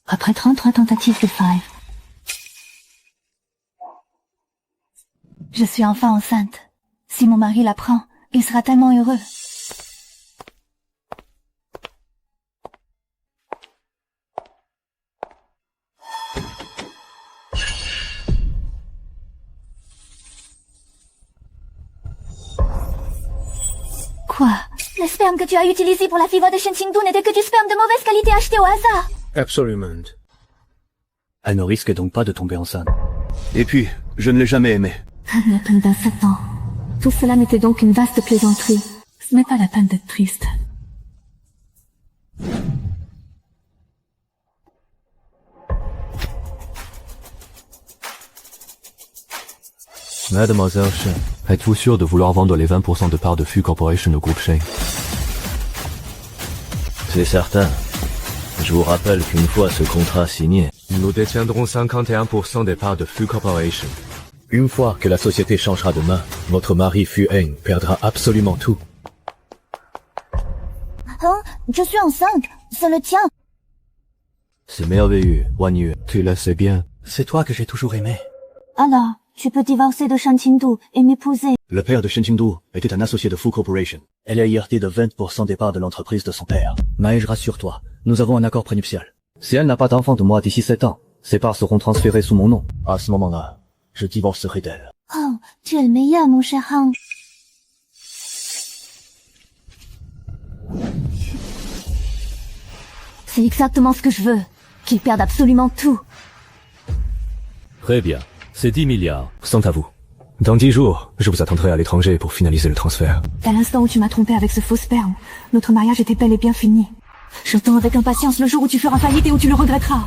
Après 33 tentatives de Five, je suis enfin enceinte. Si mon mari l'apprend, il sera tellement heureux. Quoi? Le sperme que tu as utilisé pour la fièvre de Shen Qingdu n'était que du sperme de mauvaise qualité acheté au hasard. Absolument. Elle ne risque donc pas de tomber enceinte. Et puis, je ne l'ai jamais aimée. Il y a plus d'un 7 ans. Tout cela n'était donc qu'une vaste plaisanterie. Ce n'est pas la peine d'être triste. Mademoiselle Shen, êtes-vous sûre de vouloir vendre les 20% de parts de Fu Corporation au groupe Shen? C'est certain. Je vous rappelle qu'une fois ce contrat signé, nous détiendrons 51% des parts de Fu Corporation. une fois que la société changera de main, votre mari Fu Heng perdra absolument tout. Hein? Je suis enceinte. C'est le tien. C'est merveilleux, Wan Yue. Tu le sais bien. C'est toi que j'ai toujours aimé. Alors, tu peux divorcer de Shen Qingdu et m'épouser. Le père de Shen Qingdu était un associé de Fu Corporation. Elle a hérité de 20% des parts de l'entreprise de son père. Mais rassure-toi, nous avons un accord prénuptial. Si elle n'a pas d'enfant de moi d'ici 7 ans, ses parts seront transférées sous mon nom. À ce moment-là, je divorcerai d'elle. Oh, tu es le meilleur, mon cher Han. C'est exactement ce que je veux. Qu'ils perdent absolument tout. Très bien. Ces 10 milliards sont à vous. Dans 10 jours, je vous attendrai à l'étranger pour finaliser le transfert. À l'instant où tu m'as trompé avec ce faux sperme, notre mariage était bel et bien fini. J'attends avec impatience le jour où tu feras faillite et où tu le regretteras.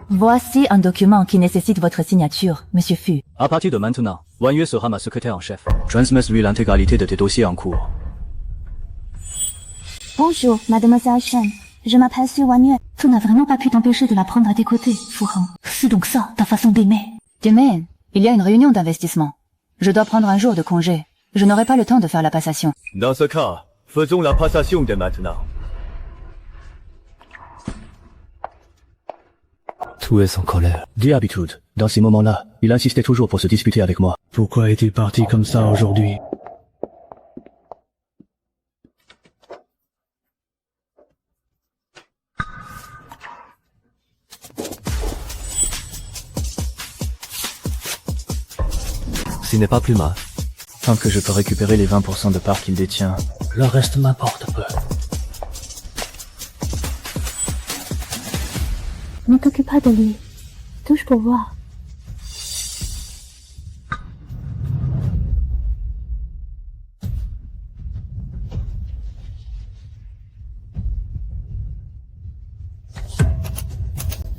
Voici un document qui nécessite votre signature, Monsieur Fu. À partir de maintenant, Wan Yue sera ma secrétaire en chef. Transmets-lui l'intégralité de tes dossiers en cours. Bonjour, mademoiselle Shen. Je m'appelle Su Wan Yue. Tu n'as vraiment pas pu t'empêcher de la prendre à tes côtés, Fu Heng. C'est donc ça, ta façon d'aimer. Demain, il y a une réunion d'investissement. Je dois prendre un jour de congé. Je n'aurai pas le temps de faire la passation. Dans ce cas, faisons la passation dès maintenant. Tout est en colère. D'habitude, dans ces moments-là, il insistait toujours pour se disputer avec moi. Pourquoi est-il parti comme ça aujourd'hui? Ce n'est pas plus mal. Tant que je peux récupérer les 20% de parts qu'il détient, le reste m'importe peu. Ne t'occupe pas de lui. Touche pour voir.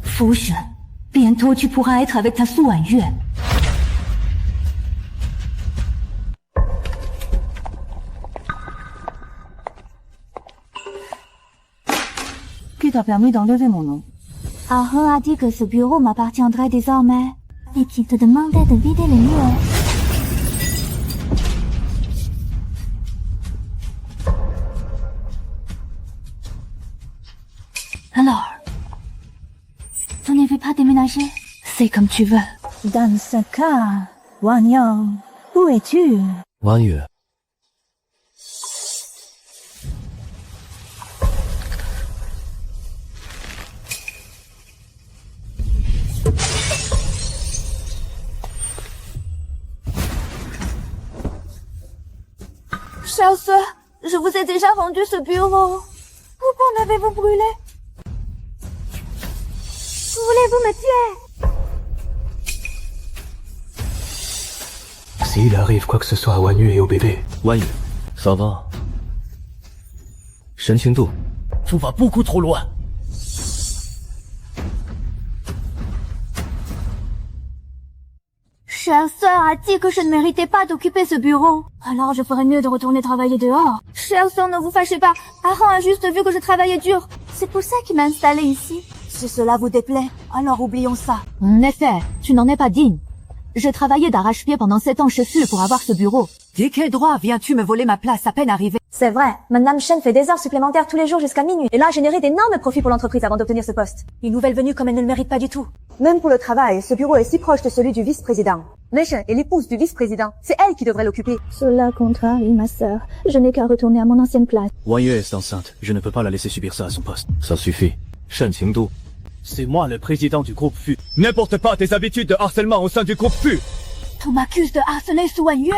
Fu Shen, bientôt tu pourras être avec ta Su Wan Yue. Qui t'a permis d'enlever mon nom? Ahe a dit que ce bureau m'appartiendrait désormais. Et qu'il te demandait de vider les murs. Alors, tu ne veux pas déménager? C'est comme tu veux. Dans ce cas, Wan Yue, où es-tu? Wan Yue. Chère sœur, je vous ai déjà rendu ce bureau. Pourquoi l'avez-vous brûlé? Voulez-vous me tuer? S'il arrive quoi que ce soit à Wan Yue et au bébé. Wan Yue, ça va. Shen Qingdu. Tout va beaucoup trop loin. Chère sœur a dit que je ne méritais pas d'occuper ce bureau. Alors je ferais mieux de retourner travailler dehors. Chère sœur, ne vous fâchez pas. Ahan a juste vu que je travaillais dur. C'est pour ça qu'il m'a installé ici. Si cela vous déplaît, alors oublions ça. En effet, tu n'en es pas digne. J'ai travaillé d'arrache-pied pendant 7 ans chez Sul pour avoir ce bureau. Dès quel droit viens-tu me voler ma place à peine arrivée? C'est vrai, Madame Shen fait des heures supplémentaires tous les jours jusqu'à minuit. Elle a généré d'énormes profits pour l'entreprise avant d'obtenir ce poste. Une nouvelle venue comme elle ne le mérite pas du tout. Même pour le travail, ce bureau est si proche de celui du vice-président. Mei Shen est l'épouse du vice-président. C'est elle qui devrait l'occuper. Cela contrarie ma sœur. Je n'ai qu'à retourner à mon ancienne place. Wang Yue est enceinte. Je ne peux pas la laisser subir ça à son poste. Ça suffit. Shen Qingdu. C'est moi le président du groupe FU. N'importe pas tes habitudes de harcèlement au sein du groupe FU. On m'accuse de harceler Su Wanyue.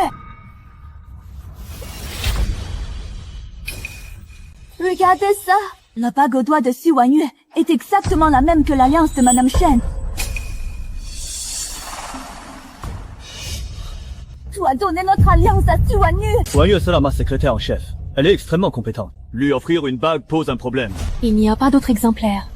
Regardez ça. La bague au doigt de Su Wanyue est exactement la même que l'alliance de Madame Shen. Tu as donné notre alliance à Su Wanyue. Wang Yue sera ma secrétaire en chef. Elle est extrêmement compétente. Lui offrir une bague pose un problème. Il n'y a pas d'autre exemplaire.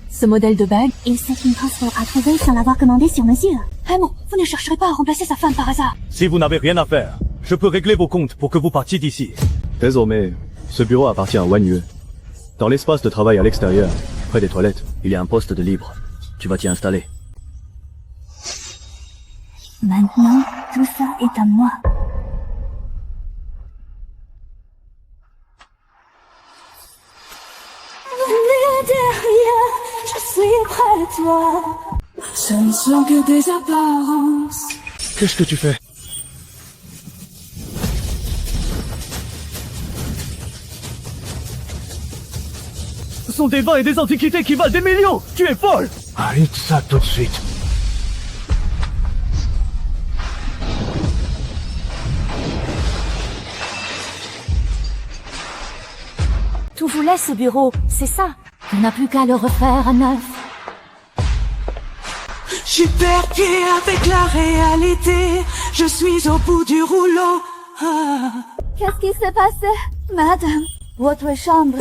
Ce modèle de bague, Et c'est une transfert à trouver sans l'avoir commandé sur mesure. Raymond, vous ne chercherez pas à remplacer sa femme par hasard. Si vous n'avez rien à faire, je peux régler vos comptes pour que vous partiez d'ici. Désormais, ce bureau appartient à Wang Yue. Dans l'espace de travail à l'extérieur, près des toilettes, il y a un poste de libre. Tu vas t'y installer. Maintenant, tout ça est à moi. Mais derrière, je suis près de toi. Ce ne sont que des apparences. Qu'est-ce que tu fais? Ce sont des vins et des antiquités qui valent des millions. Tu es folle. Arrête ça tout de suite. Tout vous laisse ce bureau, c'est ça. on n'a plus qu'à le refaire à neuf. Je suis perdu avec la réalité. Je suis au bout du rouleau. Ah. Qu'est-ce qui s'est passé? Madame, votre chambre.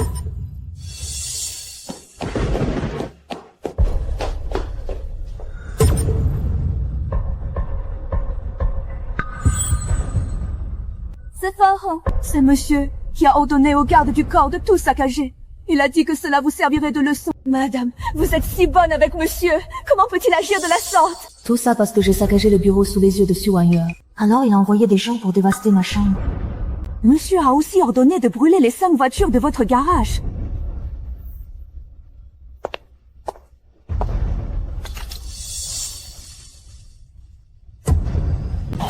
C'est Pharaon. C'est monsieur qui a ordonné aux gardes du corps de tout saccager. Il a dit que cela vous servirait de leçon. Madame, vous êtes si bonne avec monsieur. Comment peut-il agir de la sorte? Tout ça parce que j'ai saccagé le bureau sous les yeux de Su Wanyue. Alors il a envoyé des gens pour dévaster ma chambre. Monsieur a aussi ordonné de brûler les 5 voitures de votre garage.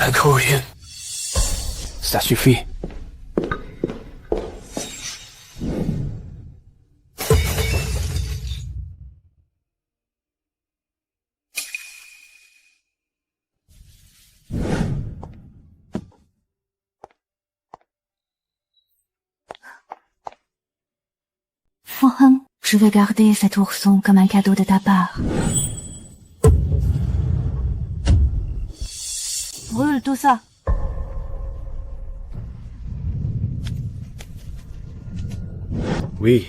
Un gros rien. Ça suffit. Pharaon, je vais garder cet ourson comme un cadeau de ta part. Brûle tout ça. Oui.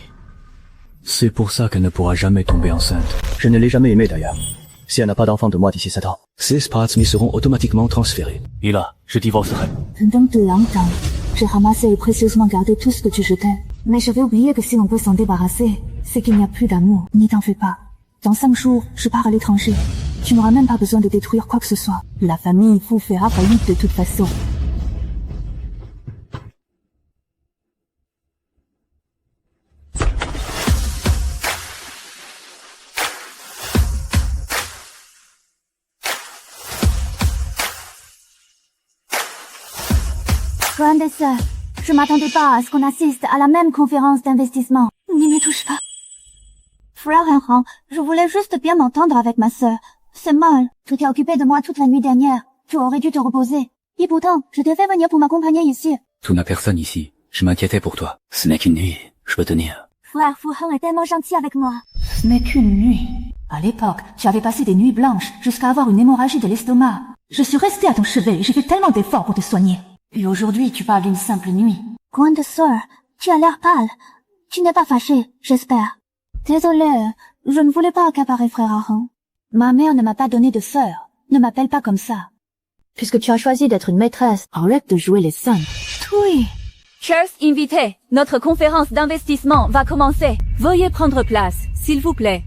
C'est pour ça qu'elle ne pourra jamais tomber enceinte. Je ne l'ai jamais aimée d'ailleurs. Si elle n'a pas d'enfant de moi d'ici 7 ans, ces parts m'y seront automatiquement transférés. Et là, je divorcerai. Pendant de longtemps, j'ai ramassé et précieusement gardé tout ce que tu jetais. Mais j'avais oublié que si on peut s'en débarrasser, c'est qu'il n'y a plus d'amour. N'y t'en fais pas. Dans 5 jours, je pars à l'étranger. Tu n'auras même pas besoin de détruire quoi que ce soit. La famille vous fera faillite de toute façon. Grande sœur, je m'attendais pas à ce qu'on assiste à la même conférence d'investissement. N'y me touche pas. Frère Henran, je voulais juste bien m'entendre avec ma sœur. C'est mal. Tu t'es occupé de moi toute la nuit dernière. Tu aurais dû te reposer. Et pourtant, je devais venir pour m'accompagner ici. Tu n'as personne ici. Je m'inquiétais pour toi. Ce n'est qu'une nuit. Je peux tenir. Frère Fouhan est tellement gentil avec moi. Ce n'est qu'une nuit. À l'époque, tu avais passé des nuits blanches jusqu'à avoir une hémorragie de l'estomac. Je suis restée à ton chevet et j'ai fait tellement d'efforts pour te soigner. Et aujourd'hui, tu parles d'une simple nuit. Grande sœur, tu as l'air pâle. Tu n'es pas fâchée, j'espère. Désolée, je ne voulais pas accaparer frère Aaron. Ma mère ne m'a pas donné de sœur. Ne m'appelle pas comme ça. Puisque tu as choisi d'être une maîtresse, arrête de jouer les simples. Oui. Chers invités, notre conférence d'investissement va commencer. Veuillez prendre place, s'il vous plaît.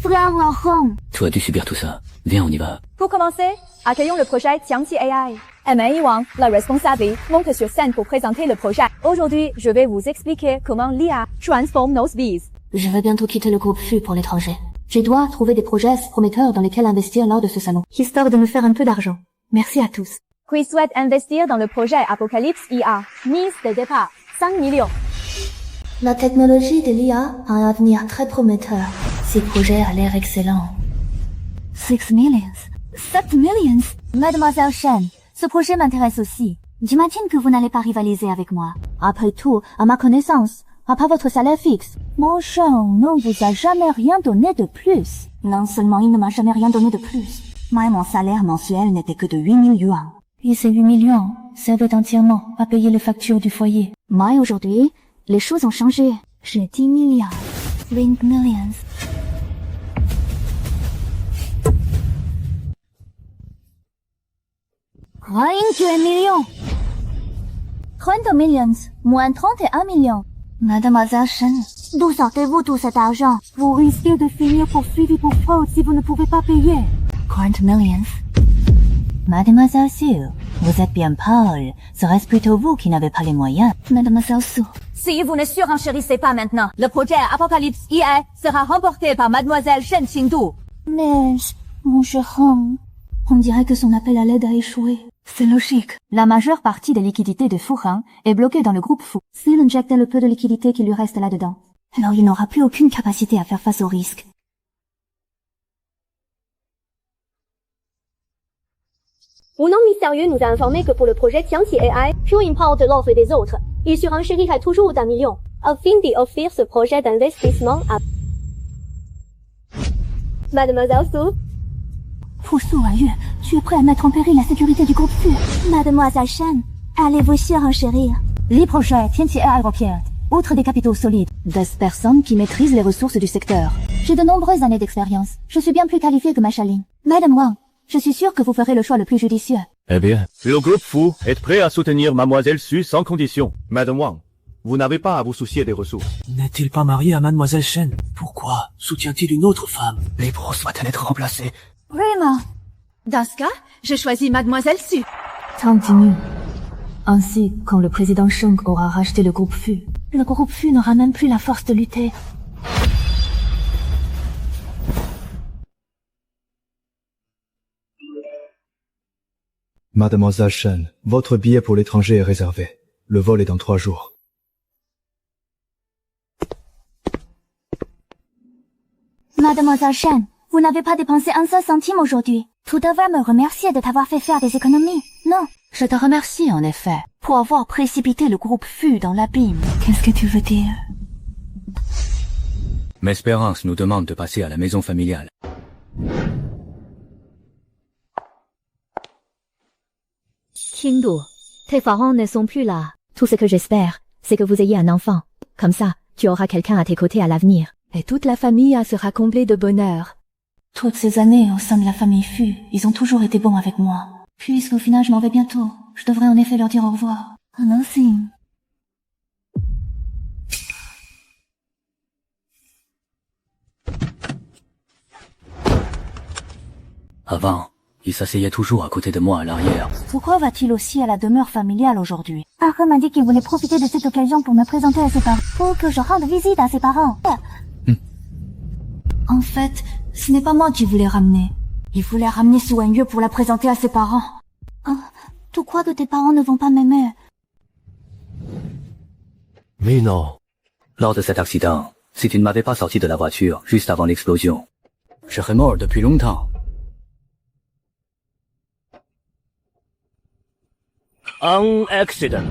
Frère Laurent, Tu as dû subir tout ça. Viens, on y va. Pour commencer, accueillons le projet Tiangqi AI. Emma Wang, la responsable, monte sur scène pour présenter le projet. Aujourd'hui, je vais vous expliquer comment l'IA transforme nos vies. Je vais bientôt quitter le groupe FU pour l'étranger. Je dois trouver des projets prometteurs dans lesquels investir lors de ce salon, histoire de me faire un peu d'argent. Merci à tous. Qui souhaite investir dans le projet Apocalypse IA? Mise de départ, 5 millions. La technologie de l'IA a un avenir très prometteur. Ces projets a l'air excellents. 6 millions. 7 millions. Mademoiselle Shen, ce projet m'intéresse aussi. J'imagine que vous n'allez pas rivaliser avec moi. Après tout, à ma connaissance, à part votre salaire fixe, mon cher ne vous a jamais rien donné de plus. Non seulement il ne m'a jamais rien donné de plus, mais mon salaire mensuel n'était que de 8 000 yuans. Et ces 8 millions servent entièrement à payer les factures du foyer. Mais aujourd'hui, les choses ont changé. J'ai 10 milliards. 20 millions. Rien que 1 million. 30 millions, moins 31 millions. Mademoiselle Shen, d'où sortez-vous tout cet argent? Vous risquez de finir poursuivi pour fraude si vous ne pouvez pas payer. 40 millions. Mademoiselle Su, vous êtes bien pâle. Serait-ce plutôt vous qui n'avez pas les moyens? Mademoiselle Su. Si vous ne surenchérissez pas maintenant, le projet Apocalypse IA sera remporté par Mademoiselle Shen Qingdu. Mais, mon cher homme, on dirait que son appel à l'aide a échoué. C'est logique. La majeure partie des liquidités de Fu Han est bloquée dans le groupe Fu. S'il injectait le peu de liquidité qui lui reste là-dedans, alors il n'aura plus aucune capacité à faire face au risque. Un nom mystérieux nous a informé que pour le projet Tiangqi AI, Fu importe l'offre des autres. Il surenchérirait toujours d'1 million, afin d'y offrir ce projet d'investissement à Mademoiselle Su. Fu Suayu, tu es prêt à mettre en péril la sécurité du groupe Fu. Mademoiselle Shen, allez-vous surenchérir? Les projets Tiangqi AI requièrent, outre des capitaux solides, des personnes qui maîtrisent les ressources du secteur. J'ai de nombreuses années d'expérience. Je suis bien plus qualifiée que ma Chaline. Madame Wang, je suis sûre que vous ferez le choix le plus judicieux. Eh bien, Le groupe Fu est prêt à soutenir Mademoiselle Su sans condition. Madame Wang, vous n'avez pas à vous soucier des ressources. N'est-il pas marié à Mademoiselle Shen? Pourquoi soutient-il une autre femme? Les pros doivent être remplacés. Vraiment? Dans ce cas, je choisis Mademoiselle Su. Tant mieux. Ainsi, quand le président Sheng aura racheté le groupe Fu n'aura même plus la force de lutter. Mademoiselle Shen, votre billet pour l'étranger est réservé. Le vol est dans 3 jours. Mademoiselle Shen, vous n'avez pas dépensé un seul centime aujourd'hui. Tu devrais me remercier de t'avoir fait faire des économies. Non. Je te remercie, en effet. Pour avoir précipité le groupe Fu dans l'abîme. Qu'est-ce que tu veux dire? M'Espérance nous demande de passer à la maison familiale. Qingdu, tes parents ne sont plus là. Tout ce que j'espère, c'est que vous ayez un enfant. Comme ça, tu auras quelqu'un à tes côtés à l'avenir. Et toute la famille sera comblée de bonheur. Toutes ces années au sein de la famille Fu, ils ont toujours été bons avec moi. Puisqu'au final je m'en vais bientôt, je devrais en effet leur dire au revoir. Un signe. Avant, il s'asseyait toujours à côté de moi à l'arrière. Pourquoi va-t-il aussi à la demeure familiale aujourd'hui? Arre m'a dit qu'il voulait profiter de cette occasion pour me présenter à ses parents. Faut que je rende visite à ses parents. En fait, ce n'est pas moi qui voulais ramener. Il voulait ramener Su Wenyu pour la présenter à ses parents. Oh, tu crois que tes parents ne vont pas m'aimer? Mais non. Lors de cet accident, si tu ne m'avais pas sorti de la voiture juste avant l'explosion, je serais mort depuis longtemps. Un accident.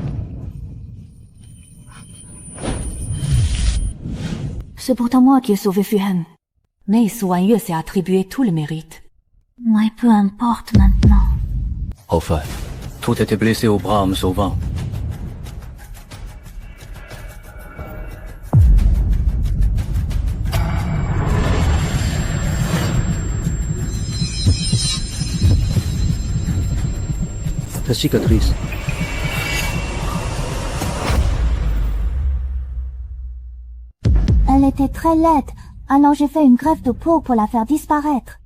C'est pourtant moi qui ai sauvé Fuhan. Mais Su Wenyu s'est attribué tout le mérite. Mais peu importe maintenant. Enfin, tout était blessé au bras en me sauvant. Ta cicatrice. était très laide, alors j'ai fait une greffe de peau pour la faire disparaître.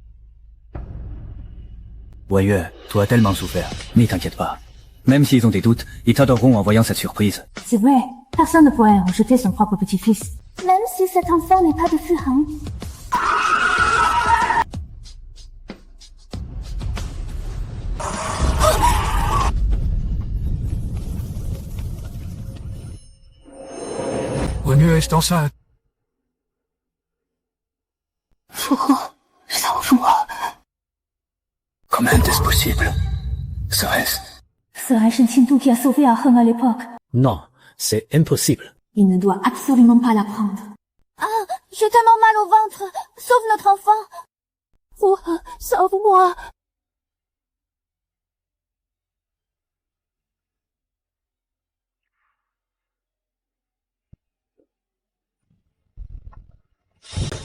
Wanyue, tu as tellement souffert. N'y t'inquiète pas. Même s'ils ont des doutes, ils t'adoreront en voyant cette surprise. C'est vrai, personne ne pourrait rejeter son propre petit-fils. Même si cet enfant n'est pas de Fuhan. Wanyue est enceinte. Comment est-ce possible? Serait-ce? Serait Shenqingdu qui a sauvé Ah Heng à l'époque. Non, c'est impossible. Il ne doit absolument pas l'apprendre. Ah, j'ai tellement mal au ventre. Sauve notre enfant. Sauve-moi.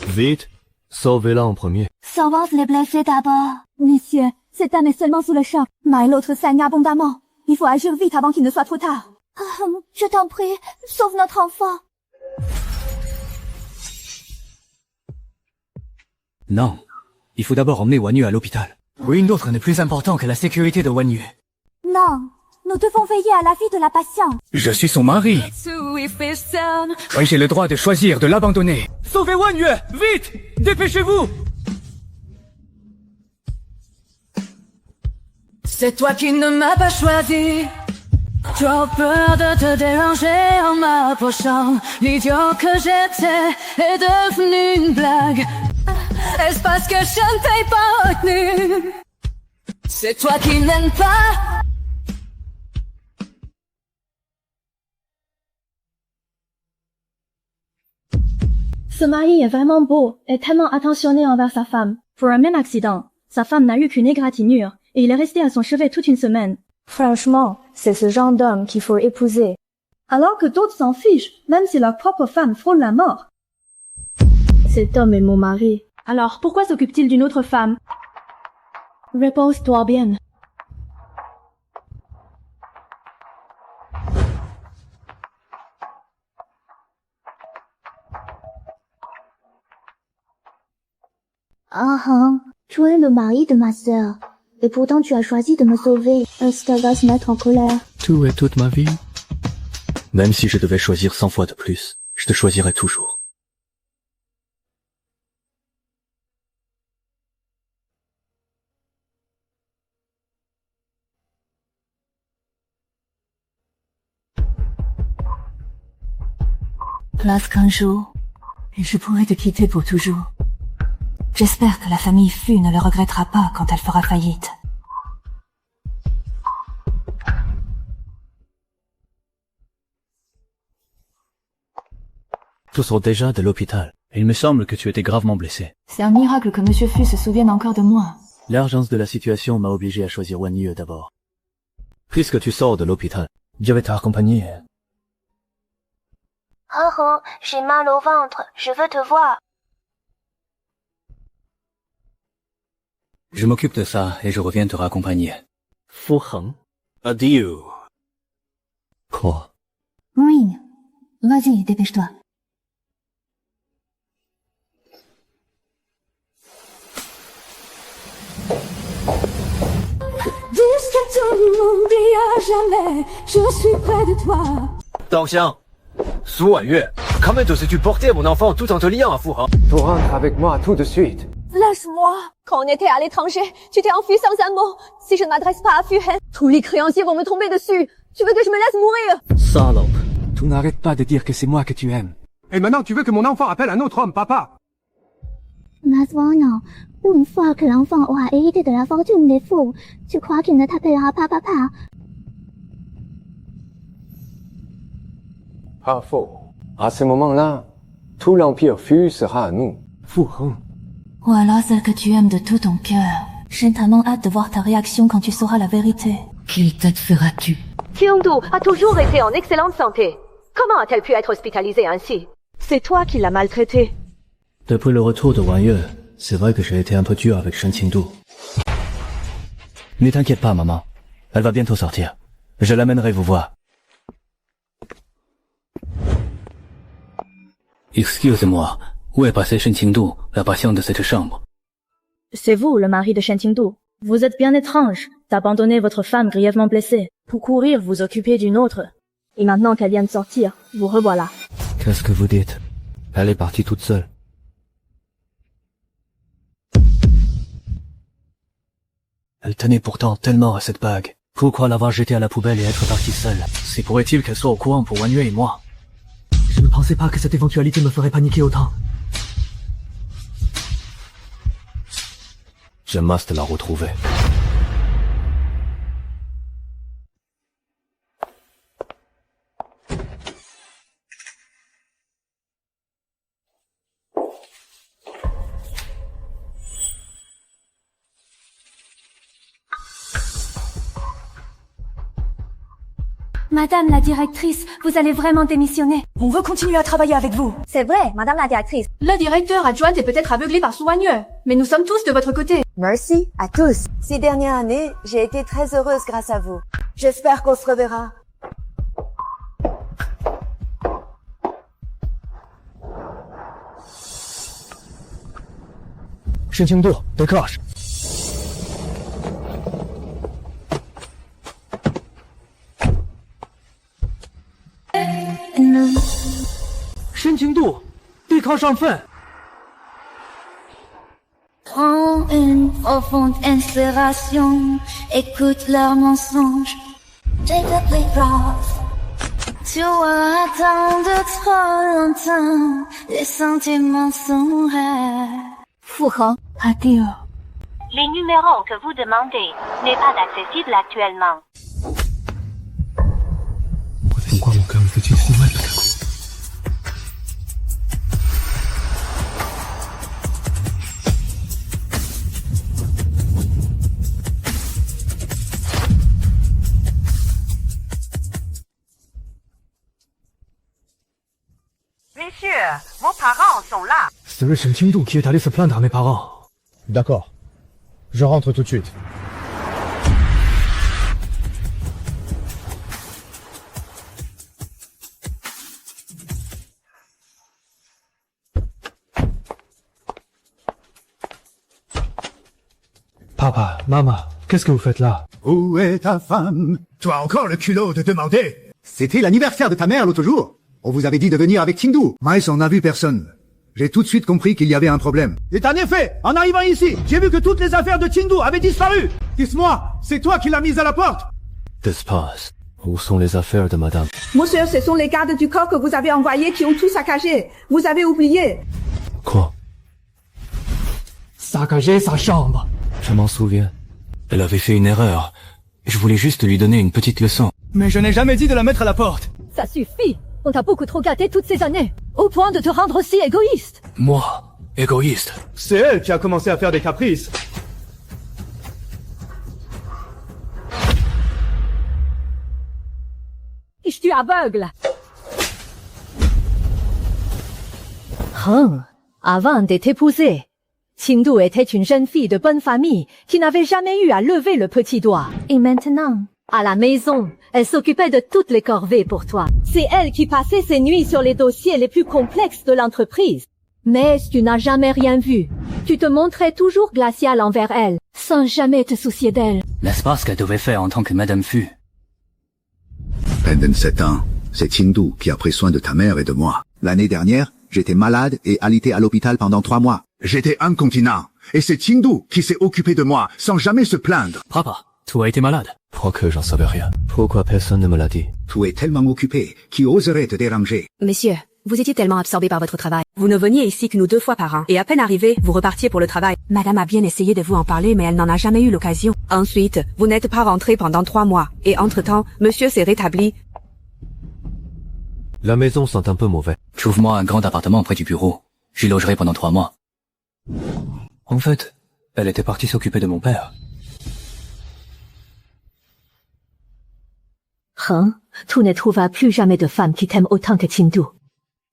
Vite, sauvez-la en premier. Sauvons les blessés d'abord. Messieurs, cet homme est seulement sous le choc, mais l'autre saigne abondamment. Il faut agir vite avant qu'il ne soit trop tard. Je t'en prie, sauve notre enfant. Non. Il faut d'abord emmener Wanyue à l'hôpital. Rien d'autre n'est plus important que la sécurité de Wanyue. Non, nous devons veiller à la vie de la patiente. Je suis son mari. Oui, j'ai le droit de choisir de l'abandonner. Sauvez Wanyue! Vite! Dépêchez-vous! C'est toi qui ne m'as pas choisi. Trop peur de te déranger en m'approchant. L'idiot que j'étais est devenu une blague. Est-ce parce que je ne t'ai pas retenu? C'est toi qui n'aimes pas. Ce mari est vraiment beau et tellement attentionné envers sa femme. Pour un même accident, sa femme n'a eu qu'une égratignure et il est resté à son chevet toute une semaine. Franchement, c'est ce genre d'homme qu'il faut épouser. Alors que d'autres s'en fichent, même si leur propre femme frôle la mort. Cet homme est mon mari. Alors pourquoi s'occupe-t-il d'une autre femme? Repose-toi bien. Ah hein, tu es le mari de ma sœur. Et pourtant tu as choisi de me sauver. Est-ce qu'elle va se mettre en colère? Tout et toute ma vie. Même si je devais choisir 100 fois de plus, je te choisirais toujours. Place qu'un jour, et je pourrai te quitter pour toujours. J'espère que la famille Fu ne le regrettera pas quand elle fera faillite. Tous sont déjà de l'hôpital. Il me semble que tu étais gravement blessé. C'est un miracle que Monsieur Fu se souvienne encore de moi. L'urgence de la situation m'a obligé à choisir Wanyue d'abord. Puisque tu sors de l'hôpital, je vais t'accompagner. Ah hein, j'ai mal au ventre. Je veux te voir. Je m'occupe de ça et je reviens te raccompagner. Fu Heng. Adieu. Quoi? Oui. Vas-y, dépêche-toi. Jusqu'à tu m'oublies à jamais. Je suis près de toi. Dangxiang, Su Wanyue, comment oses-tu porter mon enfant tout en te liant à Fu Heng? Tu rentres avec moi tout de suite. Lâche-moi. Quand on était à l'étranger, tu t'es enfui sans un mot. Si je ne m'adresse pas à Fu Heng, tous les créanciers vont me tomber dessus. Tu veux que je me laisse mourir? Salope. Tu n'arrêtes pas de dire que c'est moi que tu aimes. Et maintenant tu veux que mon enfant appelle un autre homme, papa? Maswana, une fois que l'enfant aura hérité de la fortune des fous, tu crois qu'il ne t'appellera pas papa? Pas faux. À ce moment-là, tout l'Empire Fu sera à nous. Fu Heng. Ou alors celle que tu aimes de tout ton cœur. J'ai tellement hâte de voir ta réaction quand tu sauras la vérité. Quelle tête feras-tu? Qiongdu a toujours été en excellente santé. Comment a-t-elle pu être hospitalisée ainsi? C'est toi qui l'as maltraitée. Depuis le retour de Wanyue, c'est vrai que j'ai été un peu dur avec Shenqingdu. Ne t'inquiète pas, maman. Elle va bientôt sortir. Je l'amènerai vous voir. Excusez-moi, où est passé Shen Qingdu, la patiente de cette chambre? C'est vous, le mari de Shen Qingdu. Vous êtes bien étrange d'abandonner votre femme grièvement blessée pour courir vous occuper d'une autre. Et maintenant qu'elle vient de sortir, vous revoilà. Qu'est-ce que vous dites? Elle est partie toute seule. Elle tenait pourtant tellement à cette bague. Pourquoi l'avoir jetée à la poubelle et être partie seule? C'est pourrait-il qu'elle soit au courant pour Wan Yue et moi? Je ne pensais pas que cette éventualité me ferait paniquer autant. Je must la retrouver. Madame la directrice, vous allez vraiment démissionner. On veut continuer à travailler avec vous. C'est vrai, madame la directrice. La directeur adjointe est peut-être aveuglée par Su Wanyue, mais nous sommes tous de votre côté. Merci à tous. Ces dernières années, j'ai été très heureuse grâce à vous. J'espère qu'on se reverra. Shen Qingdu, dégage. Shen Qingdu, dégage enfin. Prends une profonde inspiration, écoute leurs mensonges. Take a deep breath. Tu vois attendre trop longtemps, les sentiments sont rares. Fu-Heng, adieu. Les numéros que vous demandez n'est pas accessible actuellement. Pourquoi mon cœur me fait-il si mal tout à coup? Messieurs, vos parents sont là. C'est le Shen Qingdu qui est allé se plaindre à mes parents. D'accord. Je rentre tout de suite. Papa, maman, qu'est-ce que vous faites là? Où est ta femme? Tu as encore le culot de demander? C'était l'anniversaire de ta mère l'autre jour. On vous avait dit de venir avec Qingdu. Miles, on n'a vu personne. J'ai tout de suite compris qu'il y avait un problème. Et en effet, en arrivant ici, j'ai vu que toutes les affaires de Qingdu avaient disparu. Dis-moi, c'est toi qui l'as mise à la porte? D'espace. Où sont les affaires de madame? Monsieur, ce sont les gardes du corps que vous avez envoyés qui ont tout saccagé. Vous avez oublié. Quoi? Saccager sa chambre. Je m'en souviens. Elle avait fait une erreur. Je voulais juste lui donner une petite leçon. Mais je n'ai jamais dit de la mettre à la porte. Ça suffit. On t'a beaucoup trop gâté toutes ces années, au point de te rendre aussi égoïste. Moi, égoïste. C'est elle qui a commencé à faire des caprices. Je suis aveugle. Avant de t'épouser, Qingdu était une jeune fille de bonne famille qui n'avait jamais eu à lever le petit doigt. Et maintenant? À la maison, elle s'occupait de toutes les corvées pour toi. C'est elle qui passait ses nuits sur les dossiers les plus complexes de l'entreprise. Mais tu n'as jamais rien vu. Tu te montrais toujours glacial envers elle, sans jamais te soucier d'elle. N'est-ce pas ce qu'elle devait faire en tant que Madame Fu? Pendant 7 ans, c'est Qingdu qui a pris soin de ta mère et de moi. L'année dernière, j'étais malade et alité à l'hôpital pendant 3 mois. J'étais incontinent. Et c'est Qingdu qui s'est occupé de moi, sans jamais se plaindre. Papa, tu as été malade. Pourquoi que j'en savais rien? Pourquoi personne ne me l'a dit? Tu es tellement occupé, qui oserait te déranger? Messieurs, vous étiez tellement absorbés par votre travail. Vous ne veniez ici que nous 2 fois par an, et à peine arrivé, vous repartiez pour le travail. Madame a bien essayé de vous en parler, mais elle n'en a jamais eu l'occasion. Ensuite, vous n'êtes pas rentré pendant 3 mois, et entre-temps, monsieur s'est rétabli. La maison sent un peu mauvais. Trouve-moi un grand appartement près du bureau. J'y logerai pendant 3 mois. En fait, elle était partie s'occuper de mon père. Tu ne trouveras plus jamais de femme qui t'aime autant que Qingdu.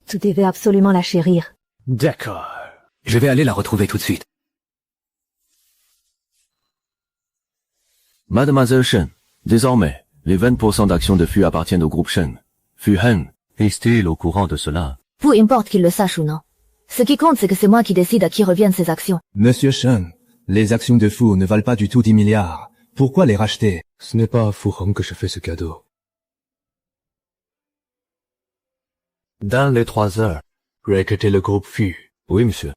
Tu devais absolument la chérir. D'accord. Je vais aller la retrouver tout de suite. Mademoiselle Shen, désormais, les 20% d'actions de Fu appartiennent au groupe Shen. Fu Hen, est-il au courant de cela? Peu importe qu'il le sache ou non. Ce qui compte, c'est que c'est moi qui décide à qui reviennent ces actions. Monsieur Shen, les actions de Fu ne valent pas du tout 10 milliards. Pourquoi les racheter? Ce n'est pas à Fu Heng que je fais ce cadeau. Dans les 3 heures, recruter le groupe Fu. Oui, monsieur.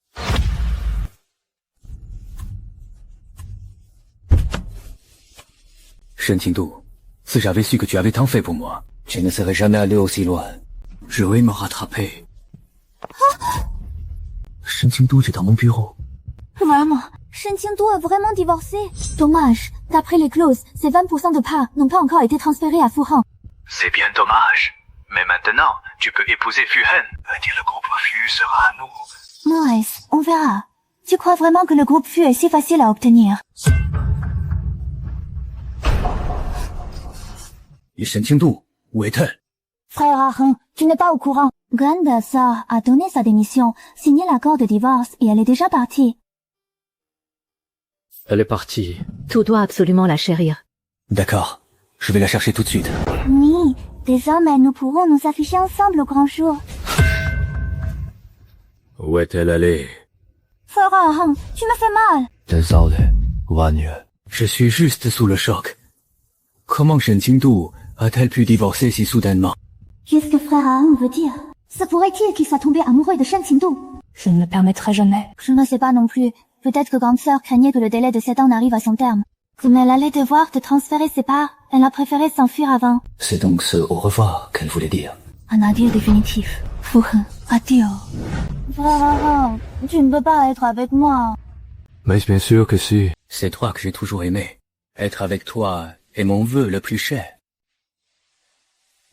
Shen Qingdu, si j'avais su que tu avais tant fait pour moi, je ne serais jamais allé aussi loin. Je vais me rattraper. Shen Qingdu est dans mon bureau. Vraiment, Shen Qingdu a vraiment divorcé. Dommage. D'après les clauses, ces 20% de parts n'ont pas encore été transférés à Fu Heng. C'est bien dommage. Mais maintenant, tu peux épouser Fu Hen. Et le groupe Fu sera à nous. Maurice, on verra. Tu crois vraiment que le groupe Fu est si facile à obtenir? Shen Qingdu, où est-elle? Frère Aheng, tu n'es pas au courant. Grande sœur a donné sa démission, signé l'accord de divorce et elle est déjà partie. Elle est partie. Tu dois absolument la chérir. D'accord. Je vais la chercher tout de suite. Oui, désormais nous pourrons nous afficher ensemble au grand jour. Où est-elle allée? Frère Aheng, tu me fais mal. Désolé, Wanyu. Je suis juste sous le choc. Comment Shen Qingdu a-t-elle pu divorcer si soudainement? Qu'est-ce que frère Aheng veut dire? Se pourrait-il qu'il soit tombé amoureux de Shen Qingdu? Je ne me permettrai jamais. Je ne sais pas non plus. Peut-être que grande sœur craignait que le délai de 7 ans n'arrive à son terme. Comme elle allait devoir te transférer ses parts, elle a préféré s'enfuir avant. C'est donc ce au revoir qu'elle voulait dire. Un adieu définitif. Fu Heng, adieu. Frère Aheng, tu ne peux pas être avec moi. Mais bien sûr que si. C'est toi que j'ai toujours aimé. Être avec toi est mon vœu le plus cher.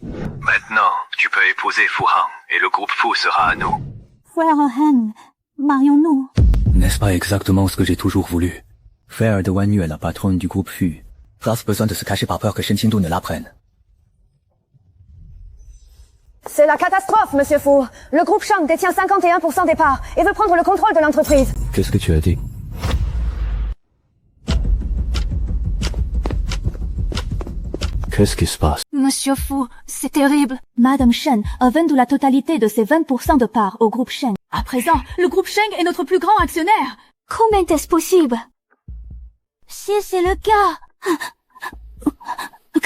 Maintenant, tu peux épouser Fu Heng et le groupe Fu sera à nous. Frère Aheng, marions-nous. N'est-ce pas exactement ce que j'ai toujours voulu? Faire de Wanyu est la patronne du groupe Fu. Pas besoin de se cacher par peur que Shen Qingdu ne l'apprenne. C'est la catastrophe, monsieur Fu. Le groupe Shang détient 51% des parts et veut prendre le contrôle de l'entreprise. Qu'est-ce que tu as dit? Qu'est-ce qui se passe? Monsieur Fu, c'est terrible. Madame Shen a vendu la totalité de ses 20% de parts au groupe Sheng. À présent, le groupe Sheng est notre plus grand actionnaire. Comment est-ce possible? Si c'est le cas...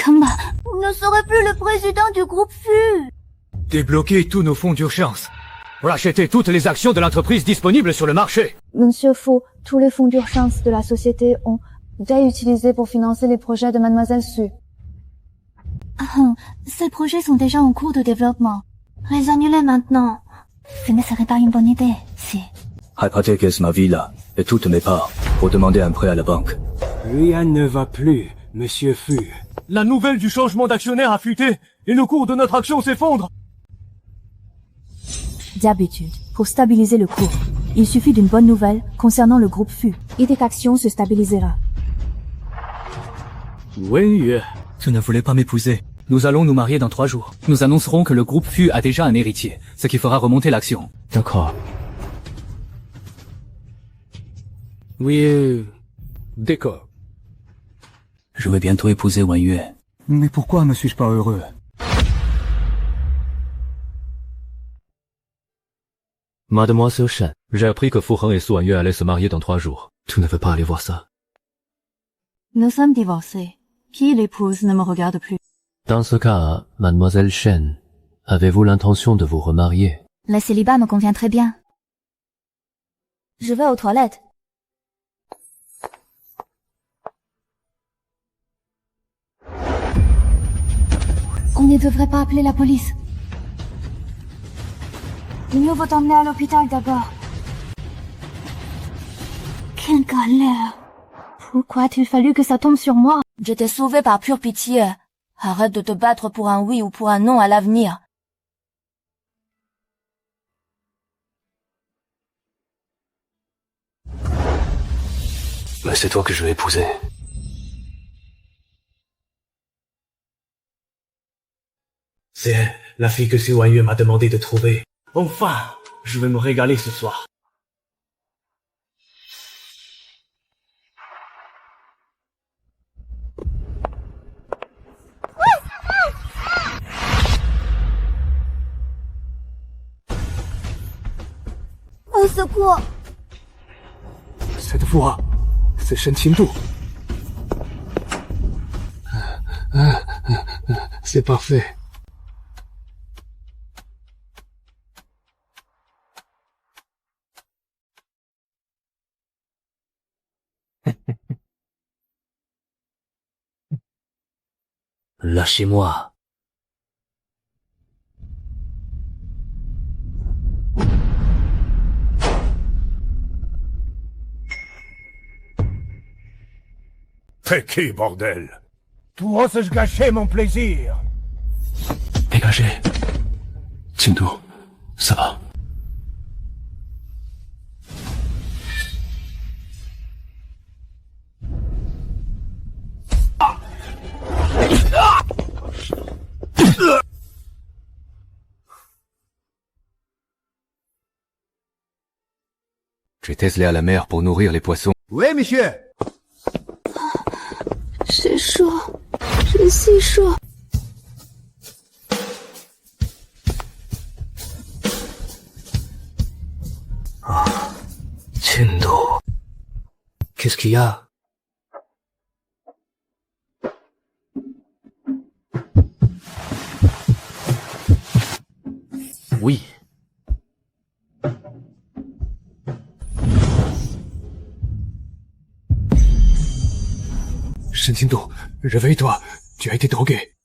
Comment? Vous ne serez plus le président du groupe Fu. Débloquez tous nos fonds d'urgence. Rachetez toutes les actions de l'entreprise disponibles sur le marché. Monsieur Fu, tous les fonds d'urgence de la société ont été utilisés pour financer les projets de Mademoiselle Su. Ces projets sont déjà en cours de développement. Les annuler maintenant, ce ne serait pas une bonne idée, si... Hypothèque ma villa et toutes mes parts pour demander un prêt à la banque. Rien ne va plus, monsieur Fu. La nouvelle du changement d'actionnaire a fuité et le cours de notre action s'effondre. D'habitude, pour stabiliser le cours, il suffit d'une bonne nouvelle concernant le groupe Fu et cette action se stabilisera. Wenyu, tu ne voulais pas m'épouser. Nous allons nous marier dans 3 jours. Nous annoncerons que le groupe Fu a déjà un héritier, ce qui fera remonter l'action. D'accord. Oui, d'accord. Je vais bientôt épouser Wanyu. Mais pourquoi ne suis-je pas heureux? Mademoiselle Shen, j'ai appris que Fu Heng et Su Wanyu allaient se marier dans 3 jours. Tu ne veux pas aller voir ça? Nous sommes divorcés. Qui l'épouse ne me regarde plus. Dans ce cas, Mademoiselle Shen, avez-vous l'intention de vous remarier? Le célibat me convient très bien. Je vais aux toilettes. On ne devrait pas appeler la police. Mieux vaut t'emmener à l'hôpital d'abord. Quelle galère. Pourquoi a-t-il fallu que ça tombe sur moi? Je t'ai sauvé par pure pitié. Arrête de te battre pour un oui ou pour un non à l'avenir. Mais c'est toi que je vais épouser. C'est la fille que Su Wanyu m'a demandé de trouver. Enfin, je vais me régaler ce soir. secours. Cette fois, c'est Shen Qingdu. C'est parfait. Lâchez-moi. C'est qui, bordel? Tu oses gâcher mon plaisir. Dégagez. Qingdu, ça va. J'étais à la mer pour nourrir les poissons. Oui, monsieur. J'ai chaud. J'ai si chaud. Qingdu. Qu'est-ce qu'il y a? Oui. Shen Qingdu, réveille-toi. Tu as été drogué.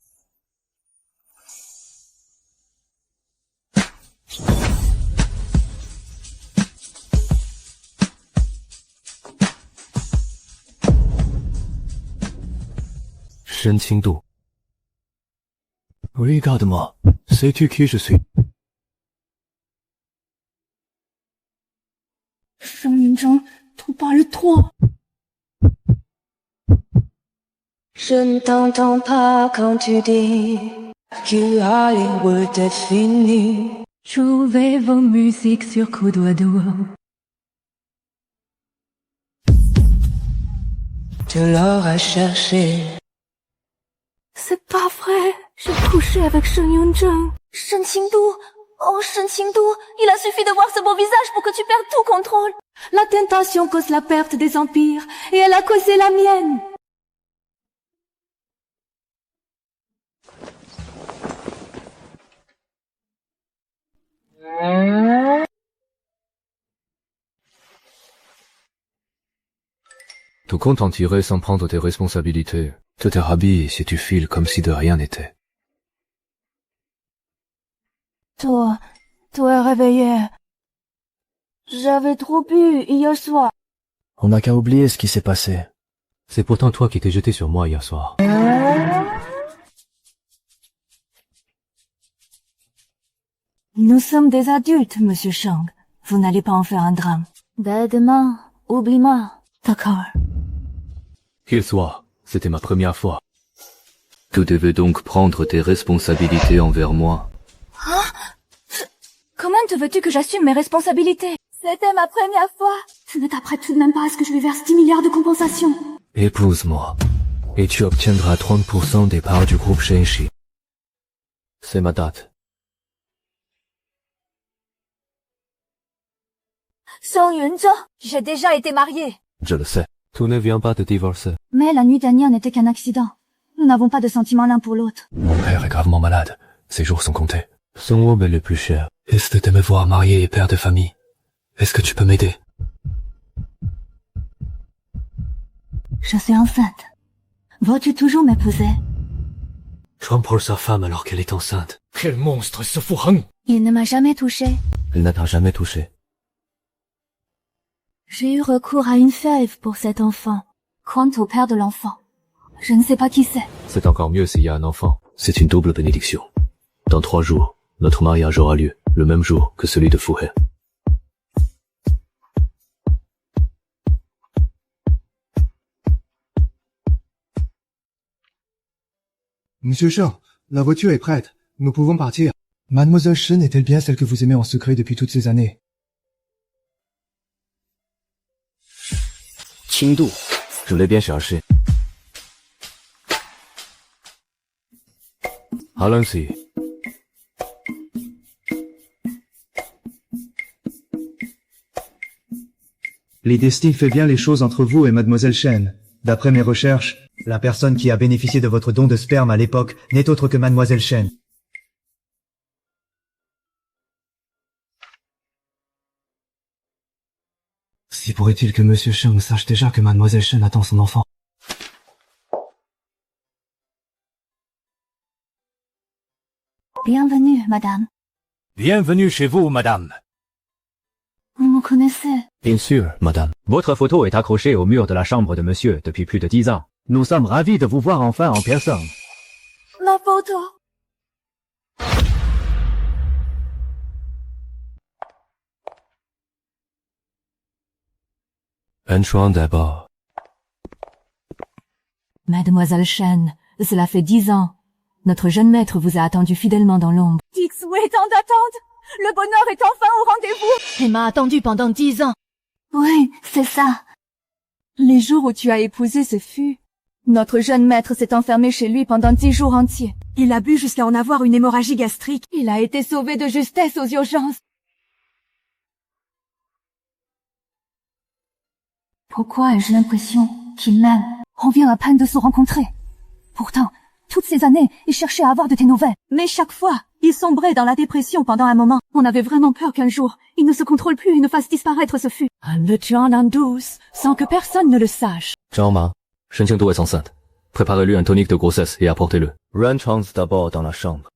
Shen Qingdu. Regarde-moi. Sais-tu qui je suis? Shang Yunzhang, tu parles trop. Je ne t'entends pas quand tu dis que Hollywood est fini. Trouvez vos musiques sur Kudodo. Tu l'auras cherché. C'est pas vrai. J'ai couché avec Shen Yunzhang. Shen Qingdu. Oh, Shen Qingdu. Il a suffi de voir ce beau visage pour que tu perdes tout contrôle. La tentation cause la perte des empires, et elle a causé la mienne. Tu comptes en tirer sans prendre tes responsabilités. Tu te rhabilles si tu files comme si de rien n'était. Toi es réveillé. J'avais trop bu hier soir. On n'a qu'à oublier ce qui s'est passé. C'est pourtant toi qui t'es jeté sur moi hier soir. Nous sommes des adultes, monsieur Shang. Vous n'allez pas en faire un drame. Dès demain, oublie-moi. D'accord. Qu'il soit, c'était ma première fois. Tu devais donc prendre tes responsabilités envers moi. Hein? Comment te veux-tu que j'assume mes responsabilités? C'était ma première fois. Tu ne t'apprêtes tout de même pas à ce que je lui verse 10 milliards de compensation. Épouse-moi, et tu obtiendras 30% des parts du groupe Shenshi. C'est ma date. Shang Yunzhang, j'ai déjà été mariée. Je le sais. Tout ne vient pas de divorcer. Mais la nuit dernière n'était qu'un accident. Nous n'avons pas de sentiments l'un pour l'autre. Mon père est gravement malade. Ses jours sont comptés. Son aube est le plus cher. Est-ce de me voir marié et père de famille? Est-ce que tu peux m'aider? Je suis enceinte. Vas-tu toujours m'épouser? Prends pour sa femme alors qu'elle est enceinte. Quel monstre ce Fu Heng! Il ne m'a jamais touché. Elle n'a jamais touché. J'ai eu recours à une fève pour cet enfant. Quant au père de l'enfant, je ne sais pas qui c'est. C'est encore mieux s'il y a un enfant. C'est une double bénédiction. Dans 3 jours, notre mariage aura lieu, le même jour que celui de Fu Heng. Monsieur Shang, la voiture est prête. Nous pouvons partir. Mademoiselle Shen est-elle bien celle que vous aimez en secret depuis toutes ces années? Qingdu, je l'ai bien cherché. Allons-y. Lady Steve fait bien les choses entre vous et Mademoiselle Shen. D'après mes recherches, la personne qui a bénéficié de votre don de sperme à l'époque n'est autre que Mademoiselle Shen. Si pourrait-il que Monsieur Cheng sache déjà que Mademoiselle Shen attend son enfant? Bienvenue, madame. Bienvenue chez vous, madame. Vous me connaissez? Bien sûr, madame. Votre photo est accrochée au mur de la chambre de monsieur depuis plus de 10 ans. Nous sommes ravis de vous voir enfin en personne. Ma photo. Anchuan d'abord. Mademoiselle Shen, cela fait 10 ans. Notre jeune maître vous a attendu fidèlement dans l'ombre. Dix souhaits tant d'attente. Le bonheur est enfin au rendez-vous. Elle m'a attendu pendant 10 ans. Oui, c'est ça. Les jours où tu as épousé ce fut... Notre jeune maître s'est enfermé chez lui pendant 10 jours entiers. Il a bu jusqu'à en avoir une hémorragie gastrique. Il a été sauvé de justesse aux urgences. Pourquoi ai-je l'impression qu'il m'aime? On vient à peine de se rencontrer. Pourtant, toutes ces années, il cherchait à avoir de tes nouvelles. Mais chaque fois, il sombrait dans la dépression pendant un moment. On avait vraiment peur qu'un jour, il ne se contrôle plus et ne fasse disparaître ce fût. Le tuant en douce, sans que personne ne le sache. Zhao Ma, Shen Qingdu est enceinte. Préparez-lui un tonique de grossesse et apportez-le. Rentrons d'abord dans la chambre.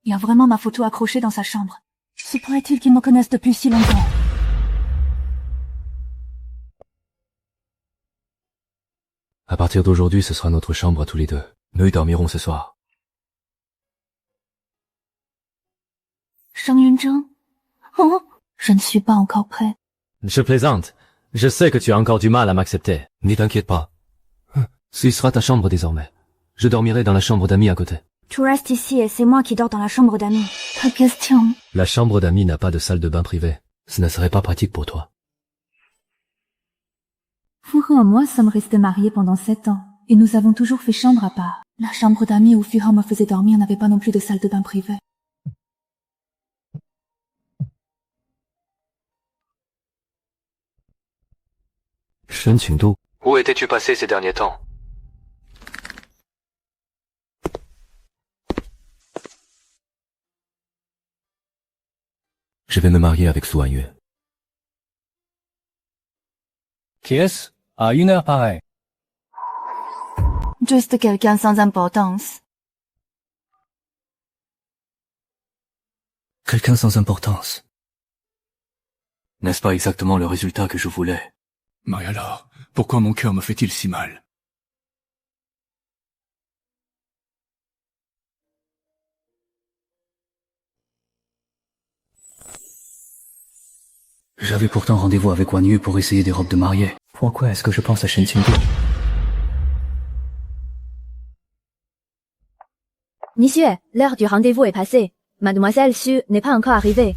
Il y a vraiment ma photo accrochée dans sa chambre. Se pourrait-il qu'ils me connaissent depuis si longtemps? À partir d'aujourd'hui, ce sera notre chambre à tous les deux. Nous y dormirons ce soir. Sheng Yunzheng? Oh, je ne suis pas encore prête. Je plaisante. Je sais que tu as encore du mal à m'accepter. N'y t'inquiète pas. Ce sera ta chambre désormais. Je dormirai dans la chambre d'amis à côté. Tu restes ici et c'est moi qui dors dans la chambre d'amis. Pas question. La chambre d'amis n'a pas de salle de bain privée. Ce ne serait pas pratique pour toi. Fuhe et moi sommes restés mariés pendant 7 ans, et nous avons toujours fait chambre à part. La chambre d'amis où Fuhe me faisait dormir n'avait pas non plus de salle de bain privée. Shen Qingdu. Où étais-tu passé ces derniers temps? Je vais me marier avec Su Hanyue. Qui est-ce? À 1h pareille. Juste quelqu'un sans importance. Quelqu'un sans importance. N'est-ce pas exactement le résultat que je voulais? Mais alors, pourquoi mon cœur me fait-il si mal? J'avais pourtant rendez-vous avec Guan Yu pour essayer des robes de mariée. Pourquoi est-ce que je pense à Shen Qingdu? Monsieur, l'heure du rendez-vous est passée. Mademoiselle Xu n'est pas encore arrivée.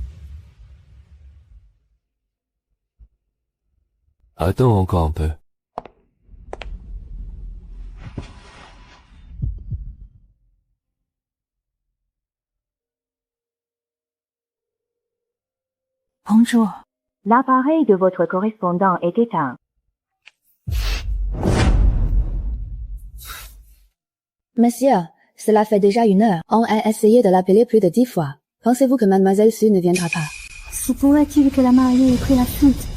Attends encore un peu. Bonjour. L'appareil de votre correspondant est éteint. Monsieur, cela fait déjà 1 heure. On a essayé de l'appeler plus de 10 fois. Pensez-vous que Mademoiselle Xu ne viendra pas? Se pourrait-il que la mariée ait pris la fuite?